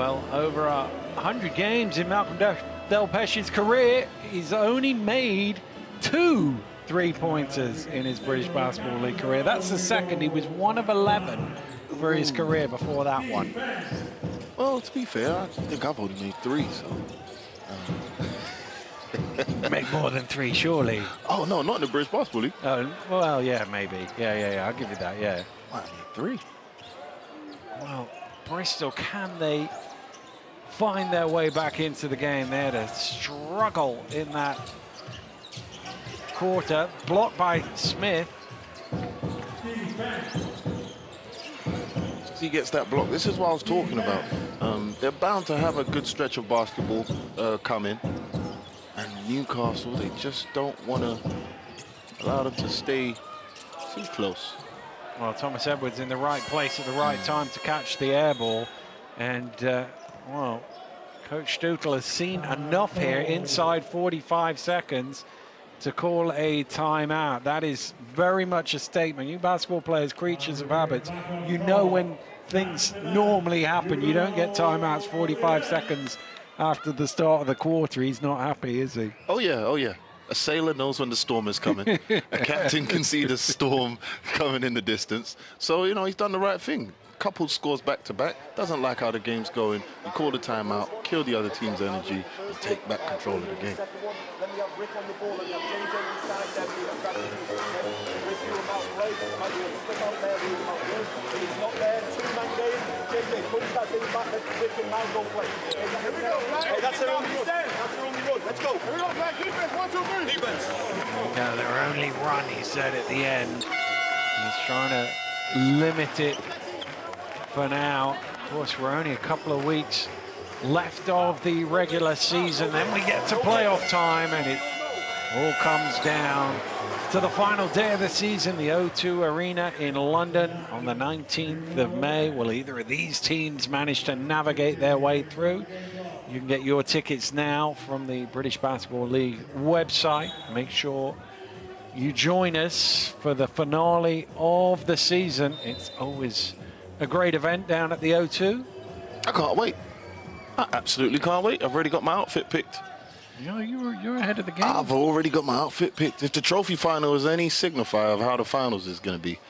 well, over 100 games in Malcolm Delpech's career, he's only made 2 3-pointers in his British Basketball League career. That's the second. He was 1 of 11 for his career before that one. Well, to be fair, I think I've only made 3, so. Make more than 3, surely. Oh, no, not in the British Basketball League. Oh, well, yeah, maybe. Yeah, I'll give you that, yeah. I made 3. Well, Bristol, can they find their way back into the game? They had a struggle in that quarter, blocked by Smith. He gets that block. This is what I was talking about. They're bound to have a good stretch of basketball coming. And Newcastle, they just don't want to allow them to stay too close. Well, Thomas Edwards in the right place at the right time to catch the air ball. And, well, Coach Stuttel has seen enough here inside 45 seconds to call a timeout. That is very much a statement. You basketball players, creatures of habits, you know when things normally happen. You don't get timeouts 45 seconds after the start of the quarter. He's not happy, is he? Oh, yeah. A sailor knows when the storm is coming. A captain can see the storm coming in the distance. So, you know, he's done the right thing. Couple scores back-to-back. Doesn't like how the game's going. You call the timeout, kill the other team's energy, and take back control of the game. Hey, that's their only run. That's their only run. Let's go. Here we go, Black. Defense. 1, 2, 3. Defense. Yeah, their only run, he said at the end. He's trying to limit it for now. Of course, we're only a couple of weeks left of the regular season. Then we get to playoff time, and it all comes down to the final day of the season, the O2 Arena in London on the 19th of May. Will either of these teams manage to navigate their way through? You can get your tickets now from the British Basketball League website. Make sure you join us for the finale of the season. It's always a great event down at the O2. I can't wait. I absolutely can't wait. I've already got my outfit picked. You know, you're ahead of the game. I've already got my outfit picked. If the trophy final is any signifier of how the finals is going to be,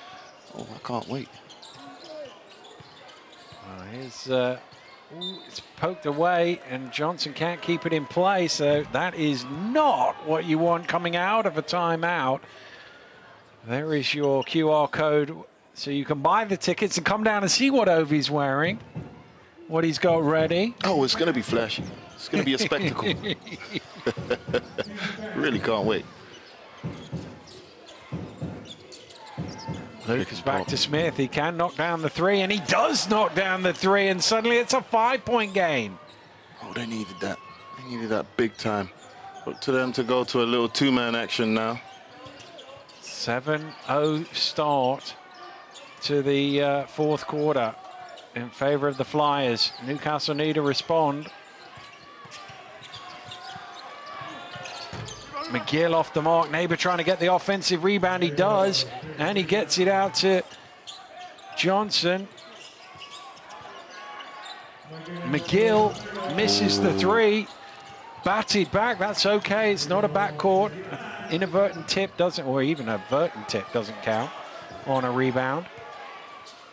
oh, I can't wait. It's poked away, and Johnson can't keep it in play, so that is not what you want coming out of a timeout. There is your QR code, so you can buy the tickets and come down and see what Ovi's wearing, what he's got ready. Oh, it's going to be flashy. It's going to be a spectacle. Really can't wait. Lucas back to Smith. He can knock down the 3, and he does knock down the 3, and suddenly it's a 5-point game. Oh, they needed that. They needed that big time. Look to them to go to a little 2-man action now. 7-0 start to the fourth quarter in favor of the Flyers. Newcastle need to respond. McGill off the mark. Neighbor trying to get the offensive rebound. He does, and he gets it out to Johnson. McGill misses the 3. Batted back. That's okay. It's not a backcourt. Inadvertent tip doesn't, or even a vertent tip doesn't count on a rebound.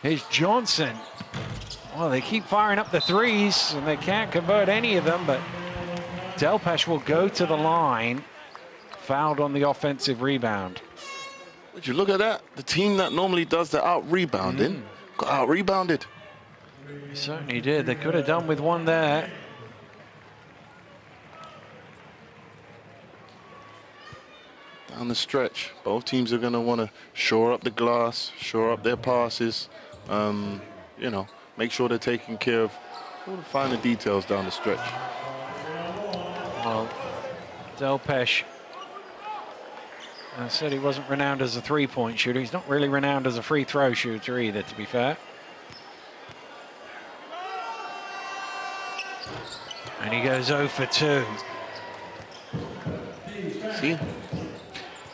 Here's Johnson. Well, they keep firing up the 3s, and they can't convert any of them, but Delpech will go to the line. Fouled on the offensive rebound. Would you look at that? The team that normally does the out-rebounding got out-rebounded. They certainly did. They could have done with one there. Down the stretch, both teams are going to want to shore up the glass, shore up their passes, you know, make sure they're taking care of all the finer details down the stretch. Well, Delpech, I said he wasn't renowned as a three-point shooter. He's not really renowned as a free throw shooter either, to be fair. And he goes 0 for 2. See,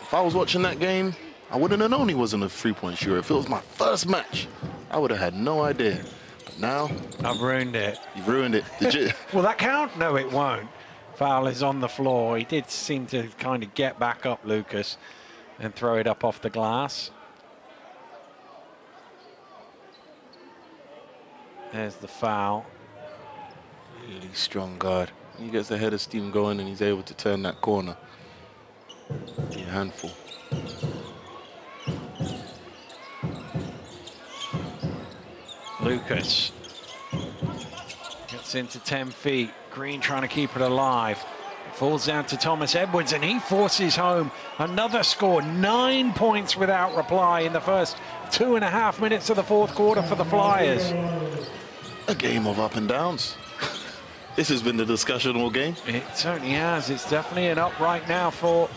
if I was watching that game, I wouldn't have known he wasn't a three-point shooter. If it was my first match, I would have had no idea. But Now? I've ruined it. You've ruined it. Did you? Will that count? No, it won't. Foul is on the floor. He did seem to kind of get back up, Lucas, and throw it up off the glass. There's the foul. Really strong guard. He gets the head of steam going and he's able to turn that corner. Be a handful. Lucas gets into 10 feet. Green trying to keep it alive. Falls down to Thomas Edwards and he forces home another score. 9 points without reply in the first 2.5 minutes of the fourth quarter for the Flyers. A game of up and downs. This has been the discussion all game. It certainly has. It's definitely an up right now for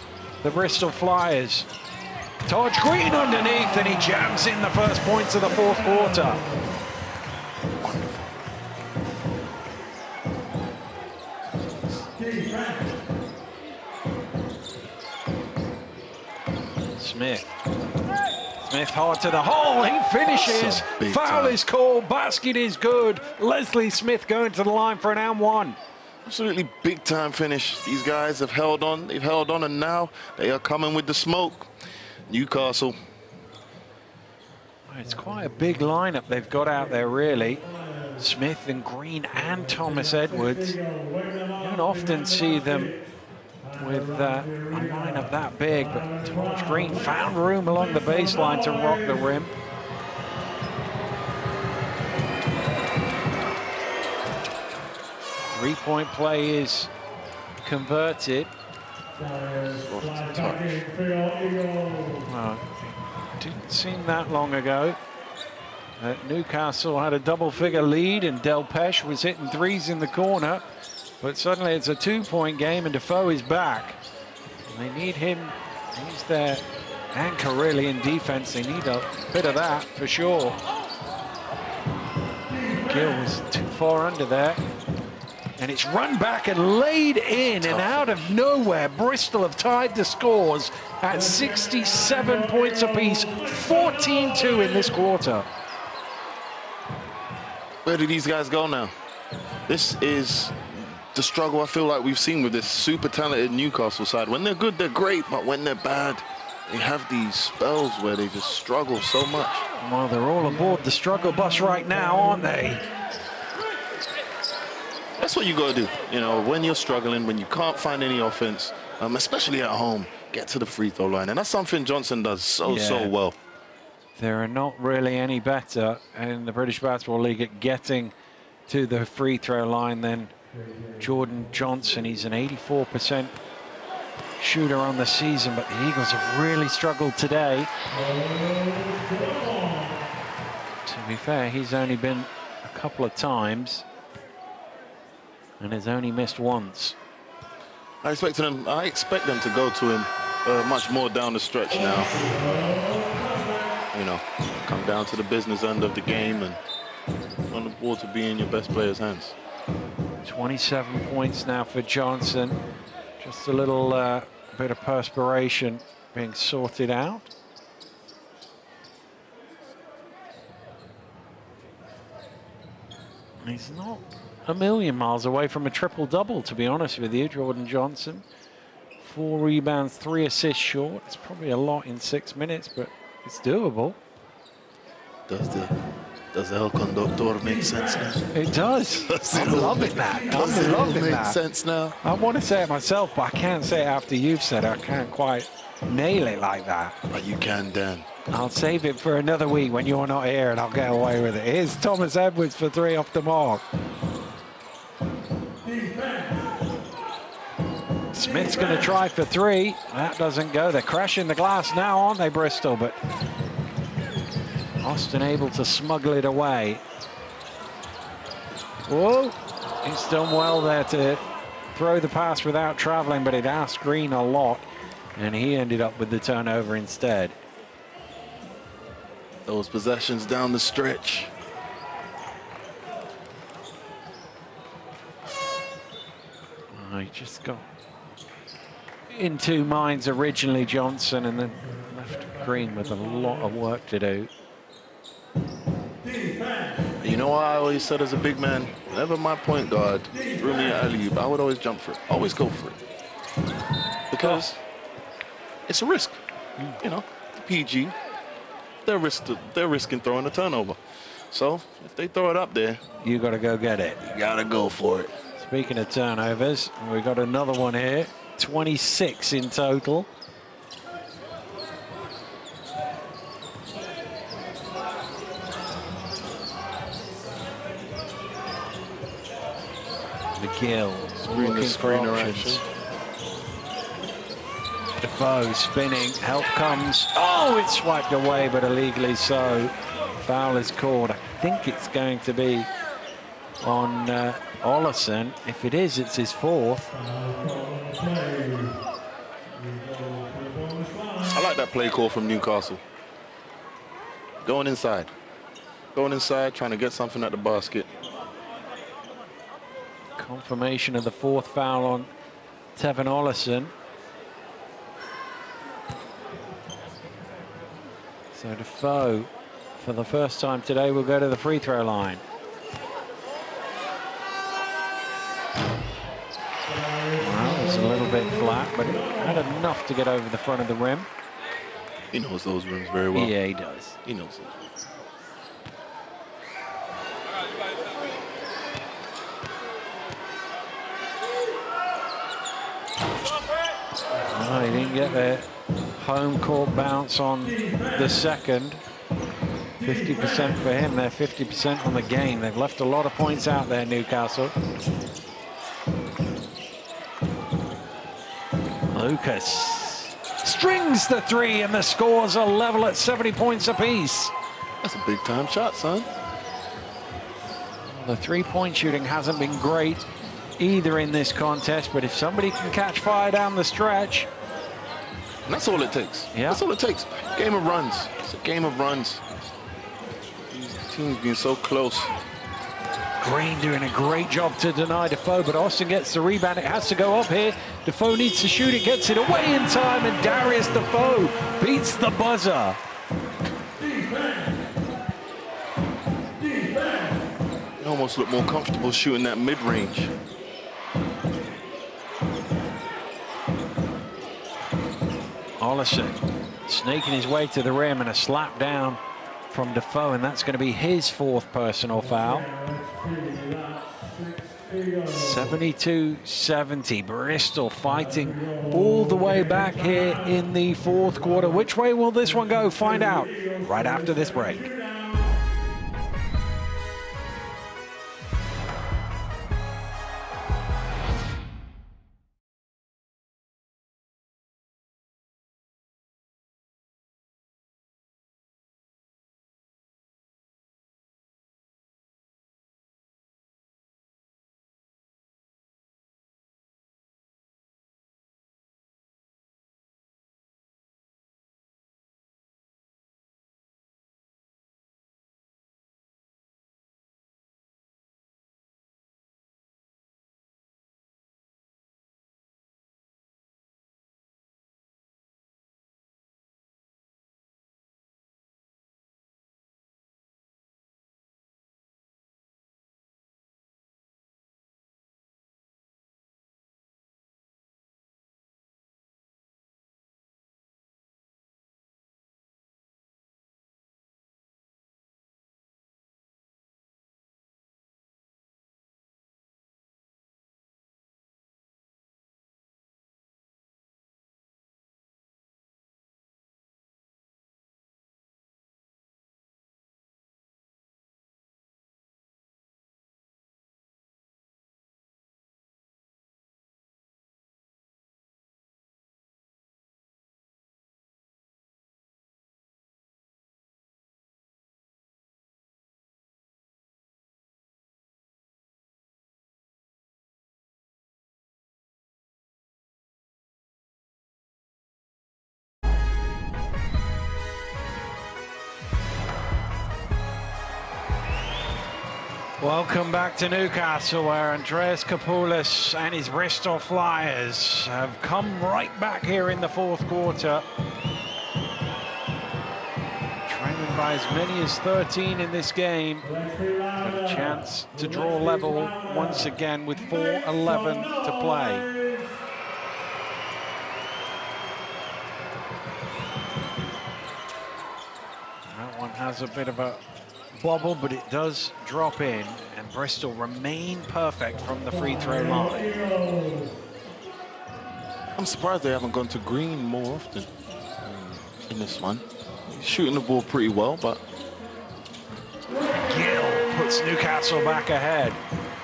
the Bristol Flyers. Taj Green underneath and he jams in the first points of the fourth quarter. Smith hard to the hole, he finishes. Foul is called, basket is good. Leslie Smith going to the line for an and one. Absolutely big time finish. These guys have held on, they've held on, and now they are coming with the smoke. Newcastle. It's quite a big lineup they've got out there, really. Smith and Green and Thomas Edwards. You don't often see them with a lineup that big, but Taj Green found room along the baseline to rock the rim. Three-point play is converted. Well, didn't seem that long ago. Newcastle had a double-figure lead and Del Pesh was hitting threes in the corner. But suddenly it's a 2-point game and Defoe is back. And they need him. He's their anchor really in defense. They need a bit of that for sure. Gill was too far under there. And it's run back and laid in and out of nowhere. Bristol have tied the scores at 67 points apiece. 14-2 in this quarter. Where do these guys go now? This is the struggle I feel like we've seen with this super talented Newcastle side. When they're good, they're great, but when they're bad, they have these spells where they just struggle so much. Well, they're all aboard the struggle bus right now, aren't they? That's what you got to do. You know, when you're struggling, when you can't find any offense, especially at home, get to the free throw line. And that's something Johnson does so well. There are not really any better in the British Basketball League at getting to the free throw line than Jordan Johnson. He's an 84% shooter on the season, but the Eagles have really struggled today. To be fair, he's only been a couple of times and has only missed once. I expect them to go to him much more down the stretch now. You know, come down to the business end of the game and on the ball to be in your best player's hands. 27 points now for Johnson. Just a little bit of perspiration being sorted out. He's not a million miles away from a triple-double, to be honest with you, Jordan Johnson. 4 rebounds, 3 assists short. It's probably a lot in 6 minutes, but it's doable. Does the El Conductor make sense now? It does. I'm loving that. I'm loving that. Makes sense now. I want to say it myself, but I can't say it after you've said it. I can't quite nail it like that. But you can, Dan. I'll save it for another week when you're not here and I'll get away with it. Here's Thomas Edwards for 3 off the mark. Smith's going to try for 3. That doesn't go. They're crashing the glass now, aren't they, Bristol? But Austin able to smuggle it away. Whoa. He's done well there to throw the pass without traveling, but it asked Green a lot, and he ended up with the turnover instead. Those possessions down the stretch. He just got in 2 minds originally, Johnson, and then left Green with a lot of work to do. You You know what I always said as a big man? Whenever my point guard threw me an alley-oop, I would always jump for it. Always go for it. Because it's a risk. You know, PG, they're risking throwing a turnover. So if they throw it up there, you got to go get it. You got to go for it. Speaking of turnovers, we've got another one here. 26 in total. McGill looking for options. Defoe spinning, help comes. Oh, it's swiped away, but illegally so. Foul is called. I think it's going to be on Ollison. If it is, it's his fourth. I like that play call from Newcastle. Going inside, trying to get something at the basket. Confirmation of the fourth foul on Tevin Ollison. So Defoe, for the first time today, will go to the free throw line. Well, it's a little bit flat, but it had enough to get over the front of the rim. He knows those rims very well. Yeah, he does. He knows those rims. Oh, he didn't get the home court bounce on the second. 50% for him. They're 50% on the game. They've left a lot of points out there, Newcastle. Lucas strings the three, and the scores are level at 70 points apiece. That's a big time shot, son. The three-point shooting hasn't been great either in this contest, but if somebody can catch fire down the stretch. And that's all it takes. Yeah. That's all it takes. Game of runs. It's a game of runs. These teams being so close. Green doing a great job to deny Defoe, but Austin gets the rebound. It has to go up here. Defoe needs to shoot it, gets it away in time, and Darius Defoe beats the buzzer. They almost look more comfortable shooting that mid-range. Ollison snaking his way to the rim, and a slap down from Defoe, and that's going to be his fourth personal foul. 72-70, Bristol fighting all the way back here in the fourth quarter. Which way will this one go? Find out right after this break. Welcome back to Newcastle, where Andreas Kapoulis and his Bristol Flyers have come right back here in the fourth quarter. Trailing by as many as 13 in this game. And a chance to draw level once again with 4:11 to play. That one has a bit of a bobble, but it does drop in, and Bristol remain perfect from the free throw line. I'm surprised they haven't gone to green more often in this one. He's shooting the ball pretty well, but... McGill puts Newcastle back ahead.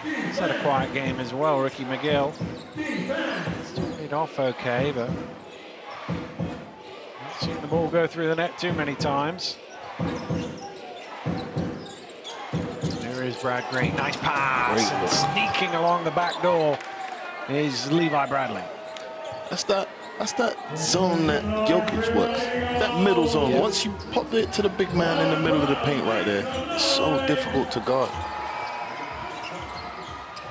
He's had a quiet game as well, Ricky McGill. Started off okay, but not seen the ball go through the net too many times. There is Brad Green, nice pass, and sneaking along the back door is Levi Bradley. That's that zone that Jokic works. That middle zone. Yeah. Once you pop it to the big man in the middle of the paint right there, it's so difficult to guard.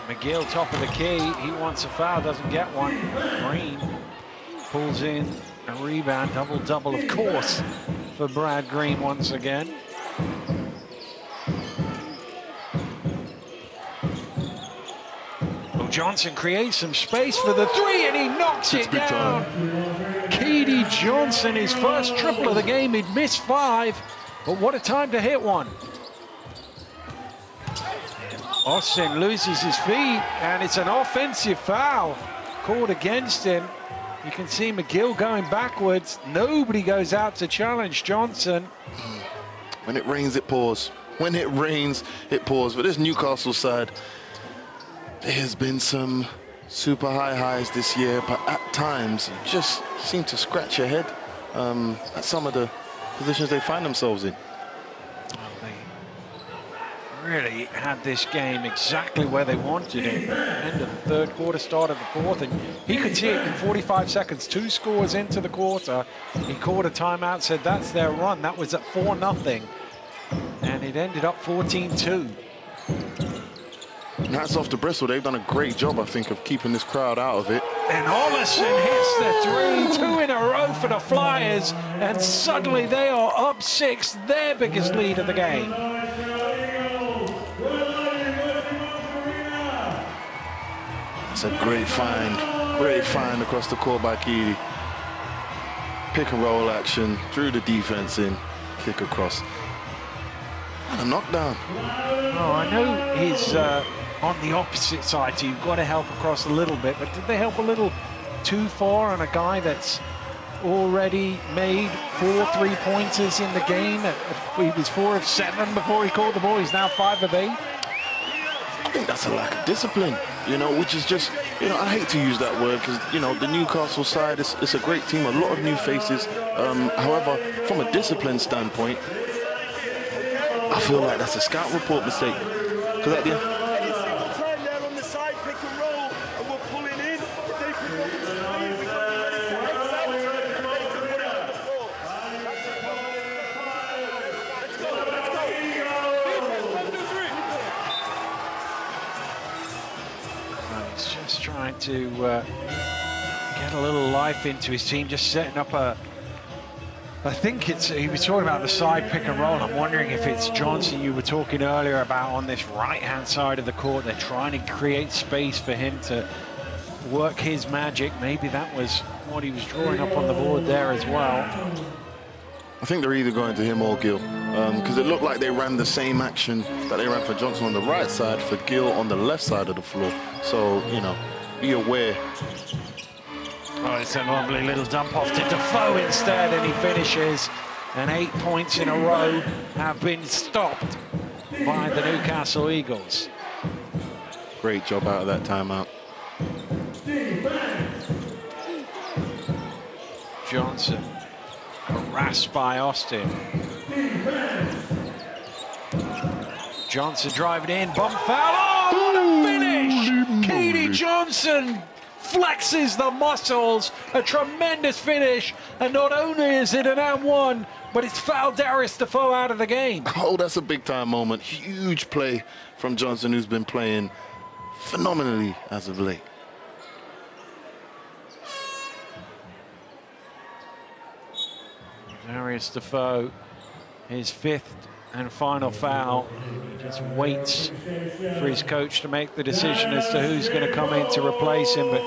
McGill, top of the key. He wants a foul, doesn't get one. Green pulls in a rebound. Double-double, of course, for Brad Green once again. Johnson creates some space for the three, and he knocks it down. Keedy Johnson, his first triple of the game. He'd missed 5, but what a time to hit one. Austin loses his feet, and it's an offensive foul called against him. You can see McGill going backwards. Nobody goes out to challenge Johnson. When it rains, it pours. When it rains, it pours. But this Newcastle side, there's been some super high highs this year, but at times you just seem to scratch your head at some of the positions they find themselves in. They really had this game exactly where they wanted it. End of the third quarter, start of the fourth, and he could see it in 45 seconds. 2 scores into the quarter. He called a timeout, said that's their run. That was at 4-0, and it ended up 14-2. And hats off to Bristol. They've done a great job, I think, of keeping this crowd out of it. And Ollison hits the 3, 2 in a row for the Flyers, and suddenly they are up 6, their biggest lead of the game. It's a great find across the court by Keedy. Pick and roll action, threw the defense in, kick across. And a knockdown. Oh, I know he's on the opposite side, so you've got to help across a little bit, but did they help a little too far on a guy that's already made 4 3-pointers in the game? He was 4 of 7 before he caught the ball. He's now 5 of 8. I think that's a lack of discipline, you know, which is just, you know, I hate to use that word because, you know, the Newcastle side, it's a great team, a lot of new faces. However, from a discipline standpoint, I feel like that's a scout report mistake. Because at the end, he's just trying to get a little life into his team, just setting up a... I think he was talking about the side pick and roll. I'm wondering if it's Johnson you were talking earlier about on this right-hand side of the court. They're trying to create space for him to work his magic. Maybe that was what he was drawing up on the board there as well. I think they're either going to him or Gill, because it looked like they ran the same action that they ran for Johnson on the right side, for Gill on the left side of the floor. So, you know, be aware. Oh, it's a lovely little dump off to Defoe instead, and he finishes. And 8 points in a row have been stopped by the Newcastle Eagles. Great job out of that timeout. Johnson harassed by Austin. Johnson driving in, bump foul. Oh, what a finish! Keedy Johnson flexes the muscles, a tremendous finish, and not only is it an and one, but it's fouled Darius Defoe out of the game. Oh, that's a big time moment. Huge play from Johnson, who's been playing phenomenally as of late. Darius Defoe his 5th and final foul. He just waits for his coach to make the decision as to who's going to come in to replace him, but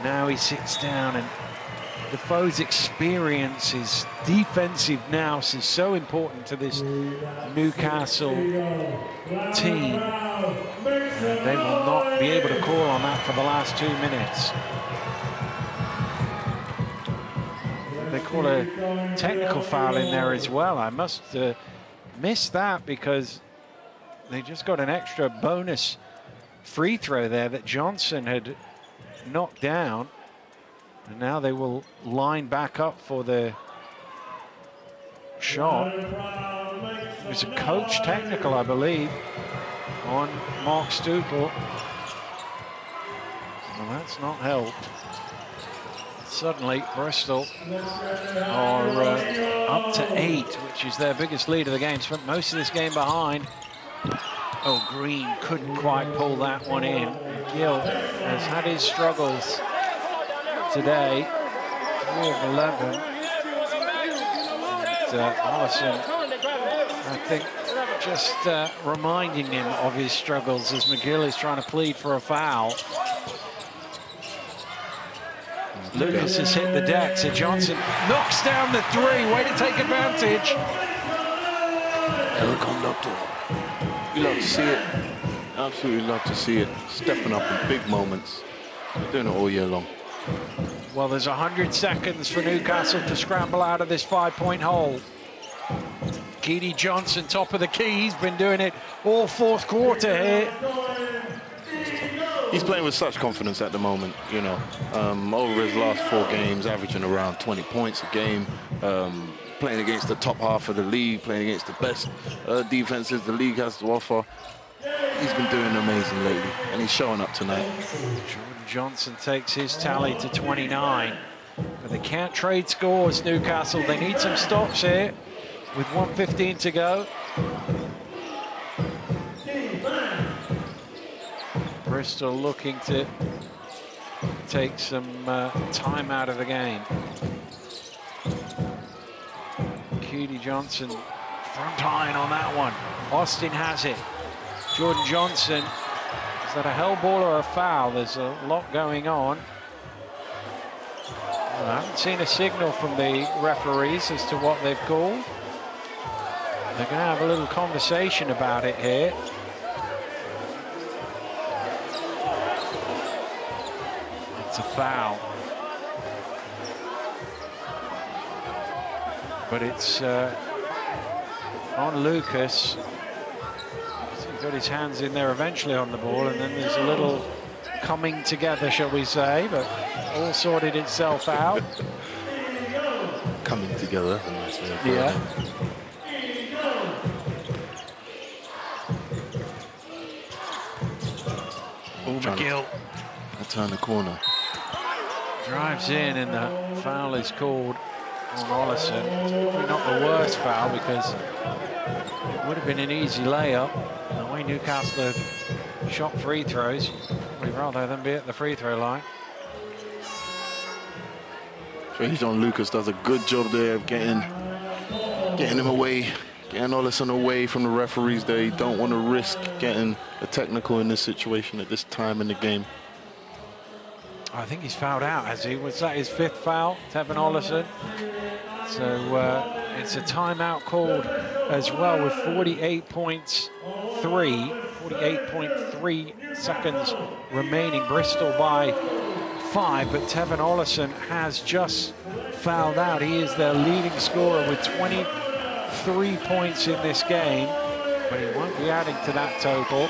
now he sits down, and Defoe's experience, his defensive nous is so important to this Newcastle team. And they will not be able to call on that for the last 2 minutes. They call a technical foul in there as well. I must miss that because they just got an extra bonus free throw there that Johnson had knocked down. And now they will line back up for the shot. It was a coach technical, I believe, on Mark Stupel. Well, that's not helped. Suddenly, Bristol are up to 8, which is their biggest lead of the game. Spent most of this game behind. Oh, Green couldn't quite pull that one in. Gill has had his struggles today. 3 of 11. And, Allison, I think, just reminding him of his struggles as McGill is trying to plead for a foul. Lucas has hit the deck, so Johnson knocks down the 3. Way to take advantage. El Conductor. You love to see it. Absolutely love to see it. Stepping up in big moments. Doing it all year long. Well, there's 100 seconds for Newcastle to scramble out of this 5-point hole. Keedy Johnson, top of the key. He's been doing it all 4th quarter here. He's playing with such confidence at the moment, you know. Over his last 4 games, averaging around 20 points a game, playing against the top half of the league, playing against the best defenses the league has to offer. He's been doing amazing lately, and he's showing up tonight. Jordan Johnson takes his tally to 29. But they can't trade scores, Newcastle. They need some stops here with 1:15 to go. Bristol looking to take some time out of the game. Keedy Johnson front iron on that one. Austin has it. Jordan Johnson, is that a hell ball or a foul? There's a lot going on. I haven't seen a signal from the referees as to what they've called. They're going to have a little conversation about it here. It's a foul. But it's on Lucas. He got his hands in there eventually on the ball, and then there's a little coming together, shall we say, but all sorted itself out. Coming together, that's a nice way of yeah. Oh, McGill. I turn the corner. Drives in, and the foul is called on Ollison. Probably not the worst foul, because it would have been an easy layup. The way Newcastle have shot free throws, we'd rather than be at the free throw line. John Lucas does a good job there of getting him away, getting Ollison away from the referees. They don't want to risk getting a technical in this situation at this time in the game. I think he's fouled out, has he? Was that his 5th foul, Tevin Ollison? So it's a timeout called as well with 48.3 seconds remaining. Bristol by 5, but Tevin Ollison has just fouled out. He is their leading scorer with 23 points in this game, but he won't be adding to that total.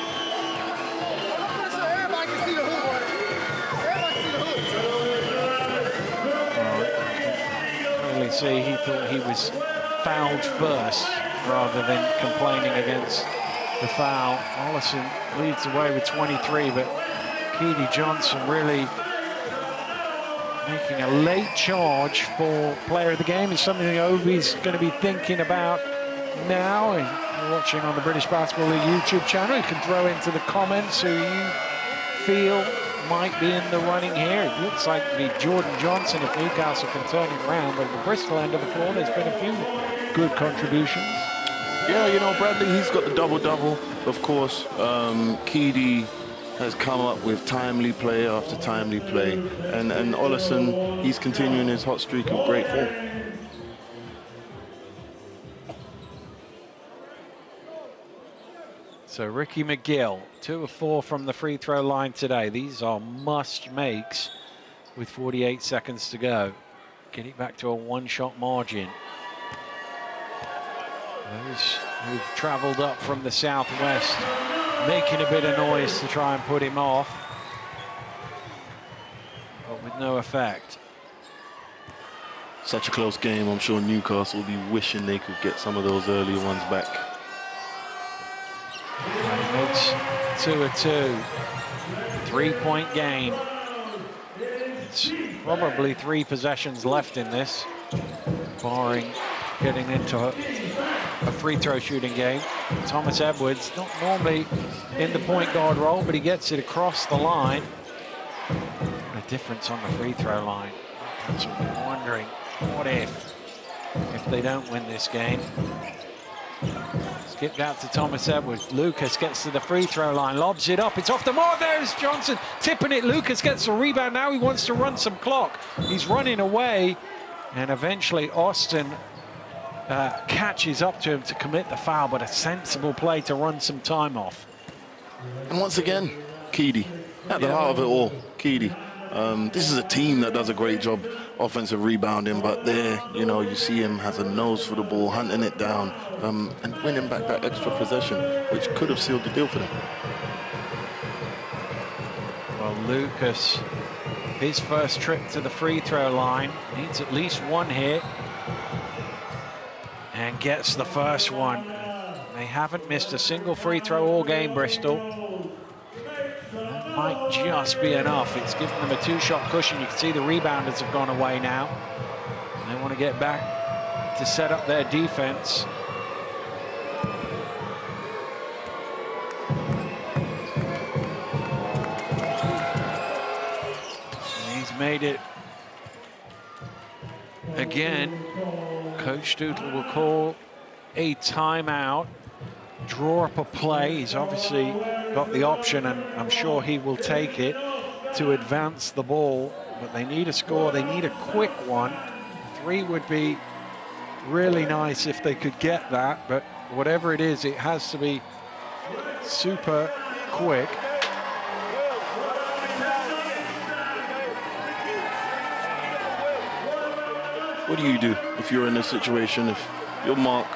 See, he thought he was fouled first rather than complaining against the foul. Ollison leads the way with 23, but Keedy Johnson really making a late charge for player of the game is something Ovi's going to be thinking about now. And you're watching on the British Basketball League YouTube channel. You can throw into the comments who you feel might be in the running here. It looks like the Jordan Johnson if Newcastle can turn it around, but at the Bristol end of the floor there's been a few good contributions. Yeah, you know, Bradley, he's got the double-double, of course. Keedy has come up with timely play after timely play. And Ollison, he's continuing his hot streak of great form. So Ricky McGill, 2 of 4 from the free throw line today. These are must makes with 48 seconds to go. Getting back to a one-shot margin. Those who've traveled up from the southwest making a bit of noise to try and put him off, but with no effect. Such a close game. I'm sure Newcastle will be wishing they could get some of those early ones back. It's 2 of 2. 3-point game. It's probably 3 possessions left in this, barring getting into a free throw shooting game. Thomas Edwards, not normally in the point guard role, but he gets it across the line. What a difference on the free throw line. That's what we're wondering, what if they don't win this game? Skipped out to Thomas Edwards. Lucas gets to the free throw line, lobs it up. It's off the mark. There's Johnson tipping it. Lucas gets the rebound. Now he wants to run some clock. He's running away, and eventually Austin catches up to him to commit the foul, but a sensible play to run some time off. And once again, Keedy, at the heart of it all, Keedy. This is a team that does a great job offensive rebounding, but there, you know, you see him has a nose for the ball, hunting it down, and winning back that extra possession, which could have sealed the deal for them. Well, Lucas, his first trip to the free throw line, needs at least one hit, and gets the first one. They haven't missed a single free throw all game, Bristol. That might just be enough. It's given them a 2-shot cushion. You can see the rebounders have gone away now. They want to get back to set up their defense. And he's made it again. Coach Doodle will call a timeout, draw up a play. He's obviously got the option, and I'm sure he will take it to advance the ball, but they need a score. They need a quick one. 3 would be really nice if they could get that, but whatever it is, it has to be super quick. What do you do if you're in this situation? If you're Mark,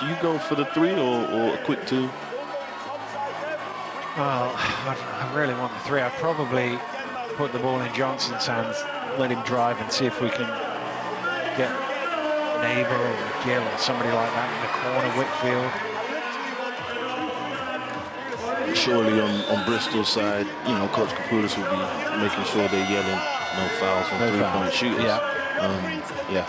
do you go for the 3 or a quick 2? Well, I really want the 3. I'd probably put the ball in Johnson's hands, let him drive, and see if we can get Neighbor or McGill or somebody like that in the corner, Whitfield. Surely on Bristol's side, you know, Coach Kapoulis will be making sure they're yelling no fouls on 3-point shooters. Yeah.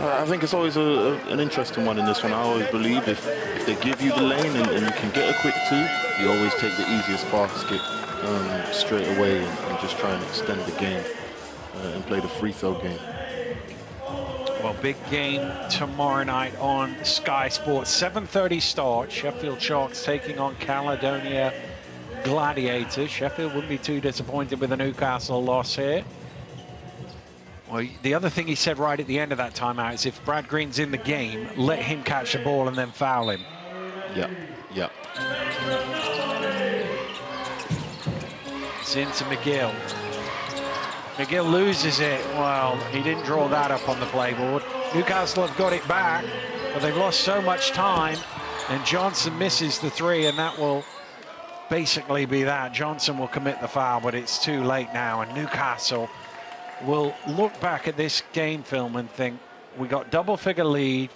I think it's always an interesting one in this one. I always believe if they give you the lane and you can get a quick 2, you always take the easiest basket straight away and just try and extend the game and play the free throw game. Well, big game tomorrow night on Sky Sports. 7:30 start. Sheffield Sharks taking on Caledonia Gladiators. Sheffield wouldn't be too disappointed with a Newcastle loss here. Well, the other thing he said right at the end of that timeout is if Brad Green's in the game, let him catch the ball and then foul him. Yeah. It's into McGill. McGill loses it. Well, he didn't draw that up on the playboard. Newcastle have got it back, but they've lost so much time, and Johnson misses the 3, and that will basically be that. Johnson will commit the foul, but it's too late now, and Newcastle will look back at this game film and think, we got double-figure lead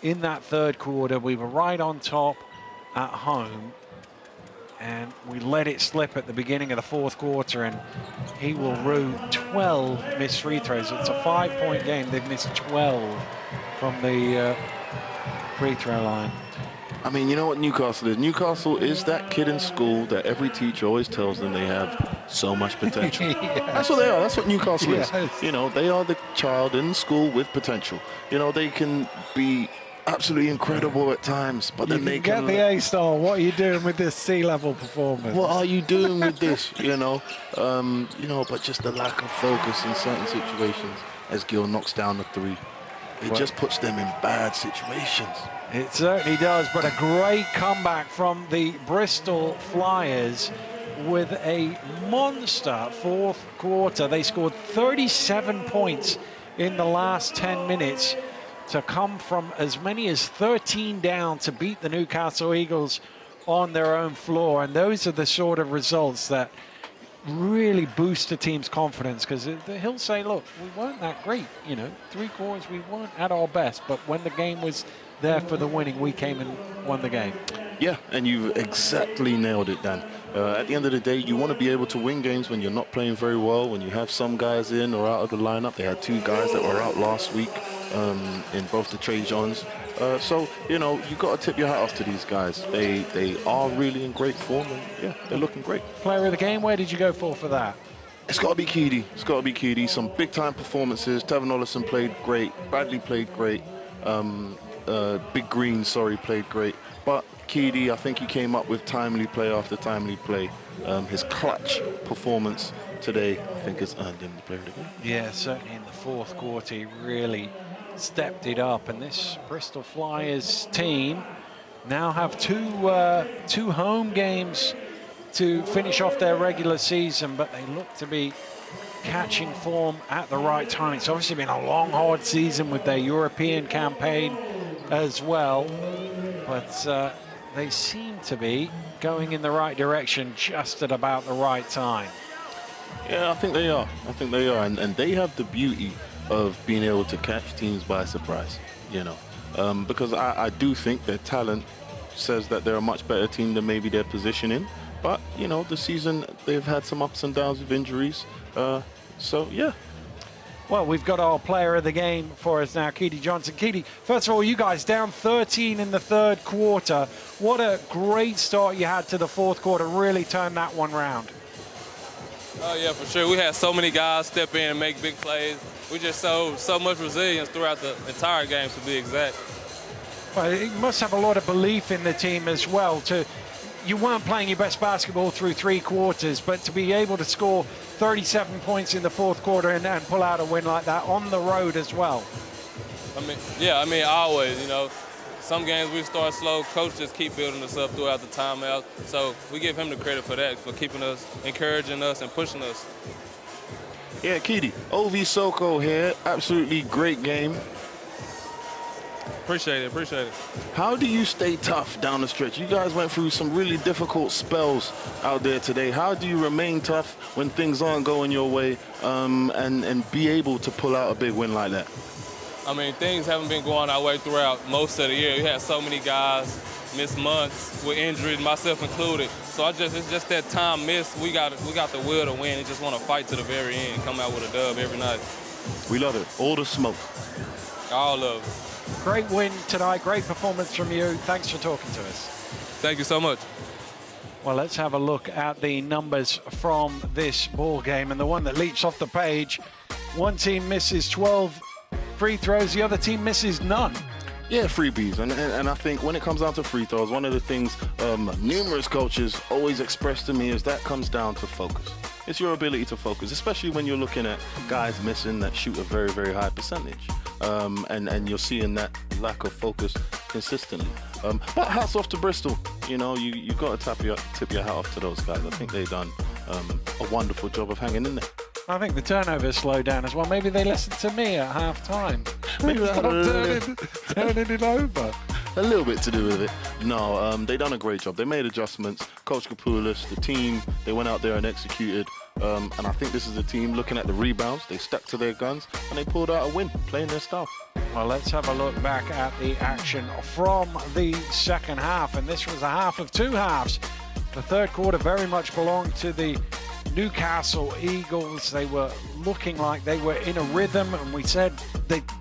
in that 3rd quarter. We were right on top at home, and we let it slip at the beginning of the 4th quarter, and he will rue 12 missed free throws. It's a 5-point game. They've missed 12 from the free throw line. I mean, you know what Newcastle is? Newcastle is that kid in school that every teacher always tells them they have so much potential. Yes. That's what they are. That's what Newcastle Yes. is. You know, they are the child in school with potential. You know, they can be absolutely incredible at times, but then they get the A-star. What are you doing with this sea-level performance? What are you doing with this? But just the lack of focus in certain situations as Gil knocks down the 3. It just puts them in bad situations. It certainly does, but a great comeback from the Bristol Flyers with a monster fourth quarter. They scored 37 points in the last 10 minutes to come from as many as 13 down to beat the Newcastle Eagles on their own floor. And those are the sort of results that really boost a team's confidence, because he'll say, look, we weren't that great, 3 quarters we weren't at our best, but when the game was there for the winning, we came and won the game. Yeah, and you've exactly nailed it, Dan. At the end of the day, you want to be able to win games when you're not playing very well, when you have some guys in or out of the lineup. They had 2 guys that were out last week in both the trade zones. So, you've got to tip your hat off to these guys. They are really in great form, and yeah, they're looking great. Player of the game, where did you go for that? It's got to be Keedy. It's got to be Keedy. Some big-time performances. Tevin Ollison played great. Bradley played great. Big Green, played great. But Keedy, I think he came up with timely play after timely play. His clutch performance today, I think, has earned him the player of the game. Yeah, certainly in the fourth quarter, he really stepped it up. And this Bristol Flyers team now have two home games to finish off their regular season, but they look to be catching form at the right time. It's obviously been a long, hard season with their European campaign as well, but they seem to be going in the right direction just at about the right time. Yeah, I think they are. And they have the beauty of being able to catch teams by surprise, because I do think their talent says that they're a much better team than maybe their position in. But, the season, they've had some ups and downs with injuries. So, yeah. Well, we've got our player of the game for us now, Keedy Johnson. Keedy, first of all, you guys down 13 in the third quarter. What a great start you had to the fourth quarter. Really turned that one round. Oh, yeah, for sure. We had so many guys step in and make big plays. We just showed so much resilience throughout the entire game, to be exact. Well, you must have a lot of belief in the team as well. You weren't playing your best basketball through 3 quarters, but to be able to score 37 points in the fourth quarter and pull out a win like that on the road as well. Always, some games we start slow. Coach just keep building us up throughout the timeout. So we give him the credit for that, for keeping us, encouraging us, and pushing us. Yeah, Keedy, OV Soko here. Absolutely great game. Appreciate it. How do you stay tough down the stretch? You guys went through some really difficult spells out there today. How do you remain tough when things aren't going your way and be able to pull out a big win like that? Things haven't been going our way throughout most of the year. We had so many guys miss months with injuries, myself included. So it's just that time missed. We got the will to win and just want to fight to the very end and come out with a dub every night. We love it. All the smoke. All of it. Great win tonight, great performance from you. Thanks for talking to us. Thank you so much. Well, let's have a look at the numbers from this ball game, and the one that leaps off the page. One team misses 12 free throws, the other team misses none. Yeah, freebies, and I think when it comes down to free throws, one of the things numerous coaches always express to me is that comes down to focus. It's your ability to focus, especially when you're looking at guys missing that shoot a very, very high percentage. And you're seeing that lack of focus consistently. But hats off to Bristol. You've got to tip your hat off to those guys. I think they've done a wonderful job of hanging in there. I think the turnovers slowed down as well. Maybe they listened to me at half-time. Maybe that turning it over. A little bit to do with it. No, they done a great job. They made adjustments. Coach Kapoulis, the team, they went out there and executed. And I think this is a team looking at the rebounds. They stuck to their guns and they pulled out a win, playing their style. Well, let's have a look back at the action from the second half. And this was a half of 2 halves. The third quarter very much belonged to the Newcastle Eagles. They were looking like they were in a rhythm, and we said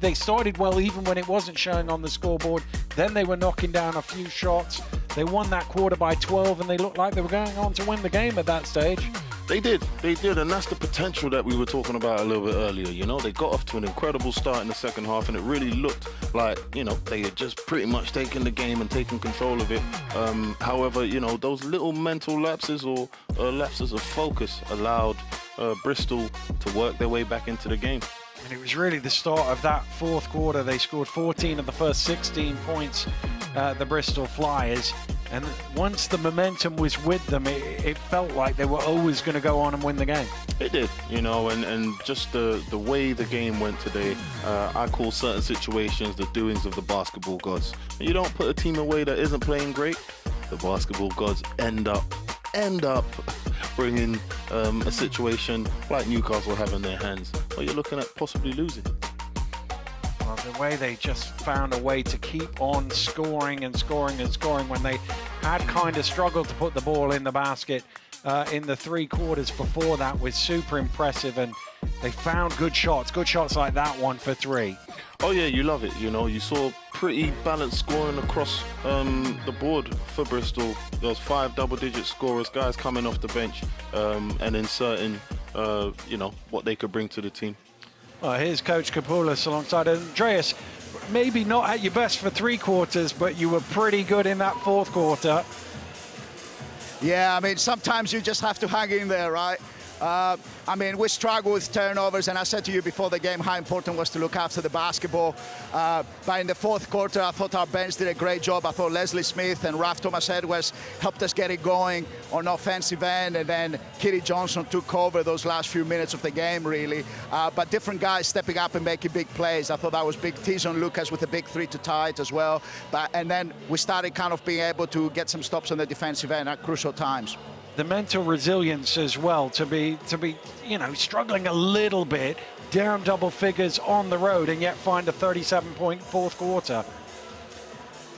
they started well even when it wasn't showing on the scoreboard. Then they were knocking down a few shots. They won that quarter by 12, and they looked like they were going on to win the game at that stage. They did, and that's the potential that we were talking about a little bit earlier. You know, they got off to an incredible start in the second half, and it really looked like, you know, they had just pretty much taken the game and taken control of it. However, you know, those little mental lapses or lapses of focus allowed Bristol to work their way back into the game. And it was really the start of that fourth quarter. They scored 14 of the first 16 points, the Bristol Flyers. And once the momentum was with them, it felt like they were always going to go on and win the game. It did, you know, and just the way the game went today, I call certain situations the doings of the basketball gods. You don't put a team away that isn't playing great, the basketball gods end up bringing a situation like Newcastle have in their hands, where you're looking at possibly losing. Well, the way they just found a way to keep on scoring and scoring and scoring when they had kind of struggled to put the ball in the basket in the 3 quarters before that was super impressive, and they found good shots like that one for 3. Oh yeah, you love it. You know, you saw pretty balanced scoring across the board for Bristol. Those 5 double-digit scorers, guys coming off the bench and inserting, you know, what they could bring to the team. Well, here's Coach Kapoulis alongside Andreas. Maybe not at your best for 3 quarters, but you were pretty good in that 4th quarter. Yeah, I mean, sometimes you just have to hang in there, right? I mean, we struggle with turnovers, and I said to you before the game how important it was to look after the basketball. But in the 4th quarter, I thought our bench did a great job. I thought Leslie Smith and Ralph Thomas-Edwards helped us get it going on offensive end, and then Kitty Johnson took over those last few minutes of the game, really. But different guys stepping up and making big plays. I thought that was big. Tizon Lucas with a big 3 to tie it as well. And then we started kind of being able to get some stops on the defensive end at crucial times. The mental resilience as well, to be, you know, struggling a little bit, down double figures on the road, and yet find a 37-point 4th quarter.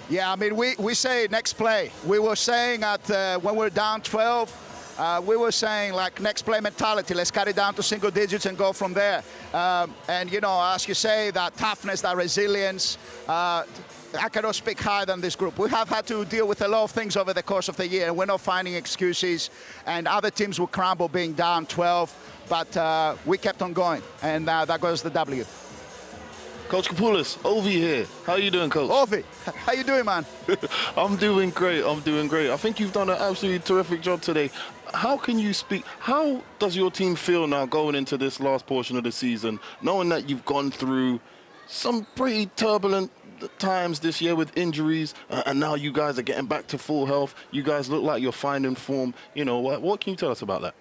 Yeah, I mean, we say next play. We were saying at when we're down 12, we were saying like next play mentality. Let's cut it down to single digits and go from there. And you know, as you say, that toughness, that resilience. I cannot speak higher than this group. We have had to deal with a lot of things over the course of the year, and we're not finding excuses. And other teams will crumble being down 12, but we kept on going, and that goes the W. Coach Kapoulis, Ovi here. How are you doing, Coach? Ovi, how you doing, man? I'm doing great. I think you've done an absolutely terrific job today. How can you speak? How does your team feel now going into this last portion of the season, knowing that you've gone through some pretty turbulent times this year with injuries, and now you guys are getting back to full health? You guys look like you're finding form. You know, what can you tell us about that?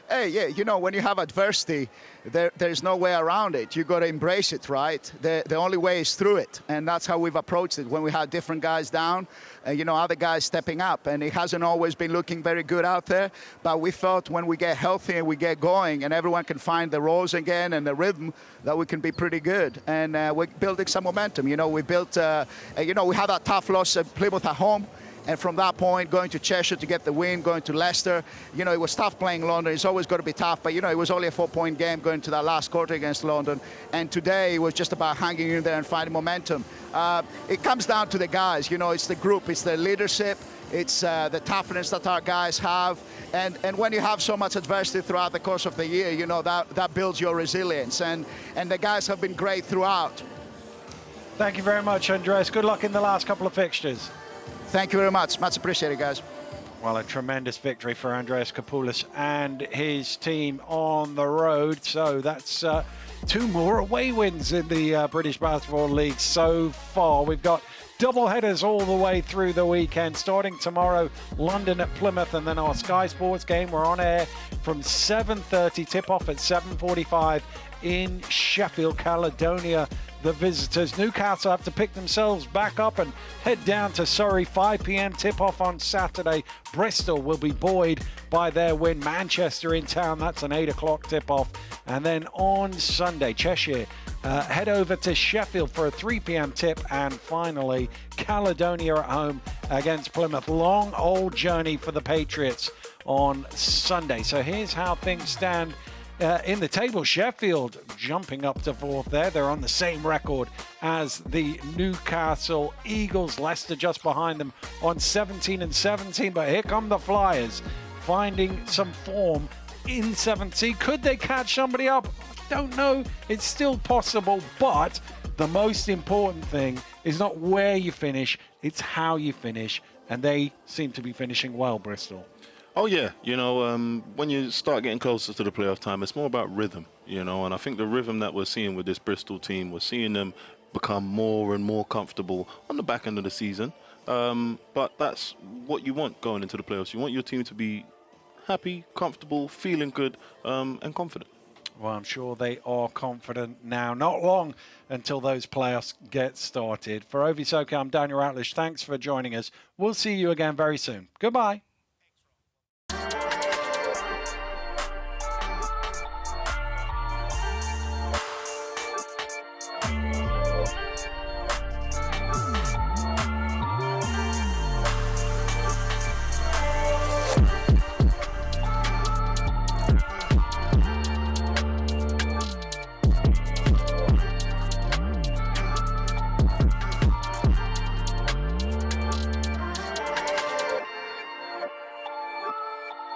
Hey, yeah, you know, when you have adversity, there's no way around it. You got to embrace it, right? The only way is through it, and that's how we've approached it. When we had different guys down, you know, other guys stepping up, and it hasn't always been looking very good out there, but we felt when we get healthy and we get going and everyone can find the roles again and the rhythm, that we can be pretty good. And we're building some momentum. You know, we built, you know, we had that tough loss at Plymouth at home. And from that point, going to Cheshire to get the win, going to Leicester, you know, it was tough playing London. It's always got to be tough, but, you know, it was only a 4-point game going to that last quarter against London. And today it was just about hanging in there and finding momentum. It comes down to the guys, you know, it's the group, it's the leadership, it's the toughness that our guys have. And when you have so much adversity throughout the course of the year, you know, that builds your resilience. And the guys have been great throughout. Thank you very much, Andreas. Good luck in the last couple of fixtures. Thank you very much. Much appreciated, guys. Well, a tremendous victory for Andreas Kapoulis and his team on the road. So that's 2 more away wins in the British Basketball League so far. We've got double headers all the way through the weekend. Starting tomorrow, London at Plymouth, and then our Sky Sports game. We're on air from 7:30, tip-off at 7:45 in Sheffield, Caledonia. The visitors. Newcastle have to pick themselves back up and head down to Surrey. 5 p.m. tip-off on Saturday. Bristol will be buoyed by their win. Manchester in town. That's an 8 o'clock tip-off. And then on Sunday, Cheshire head over to Sheffield for a 3 p.m. tip. And finally, Caledonia at home against Plymouth. Long old journey for the Patriots on Sunday. So here's how things stand in the table. Sheffield jumping up to 4th there. They're on the same record as the Newcastle Eagles. Leicester just behind them on 17 and 17. But here come the Flyers, finding some form in 7th seed. Could they catch somebody up? Don't know. It's still possible, but the most important thing is not where you finish, it's how you finish. And they seem to be finishing well, Bristol. Oh, yeah. You know, when you start getting closer to the playoff time, it's more about rhythm, you know, and I think the rhythm that we're seeing with this Bristol team, we're seeing them become more and more comfortable on the back end of the season. But that's what you want going into the playoffs. You want your team to be happy, comfortable, feeling good, and confident. Well, I'm sure they are confident now. Not long until those playoffs get started. For Ovi Soka, I'm Daniel Ratlish. Thanks for joining us. We'll see you again very soon. Goodbye.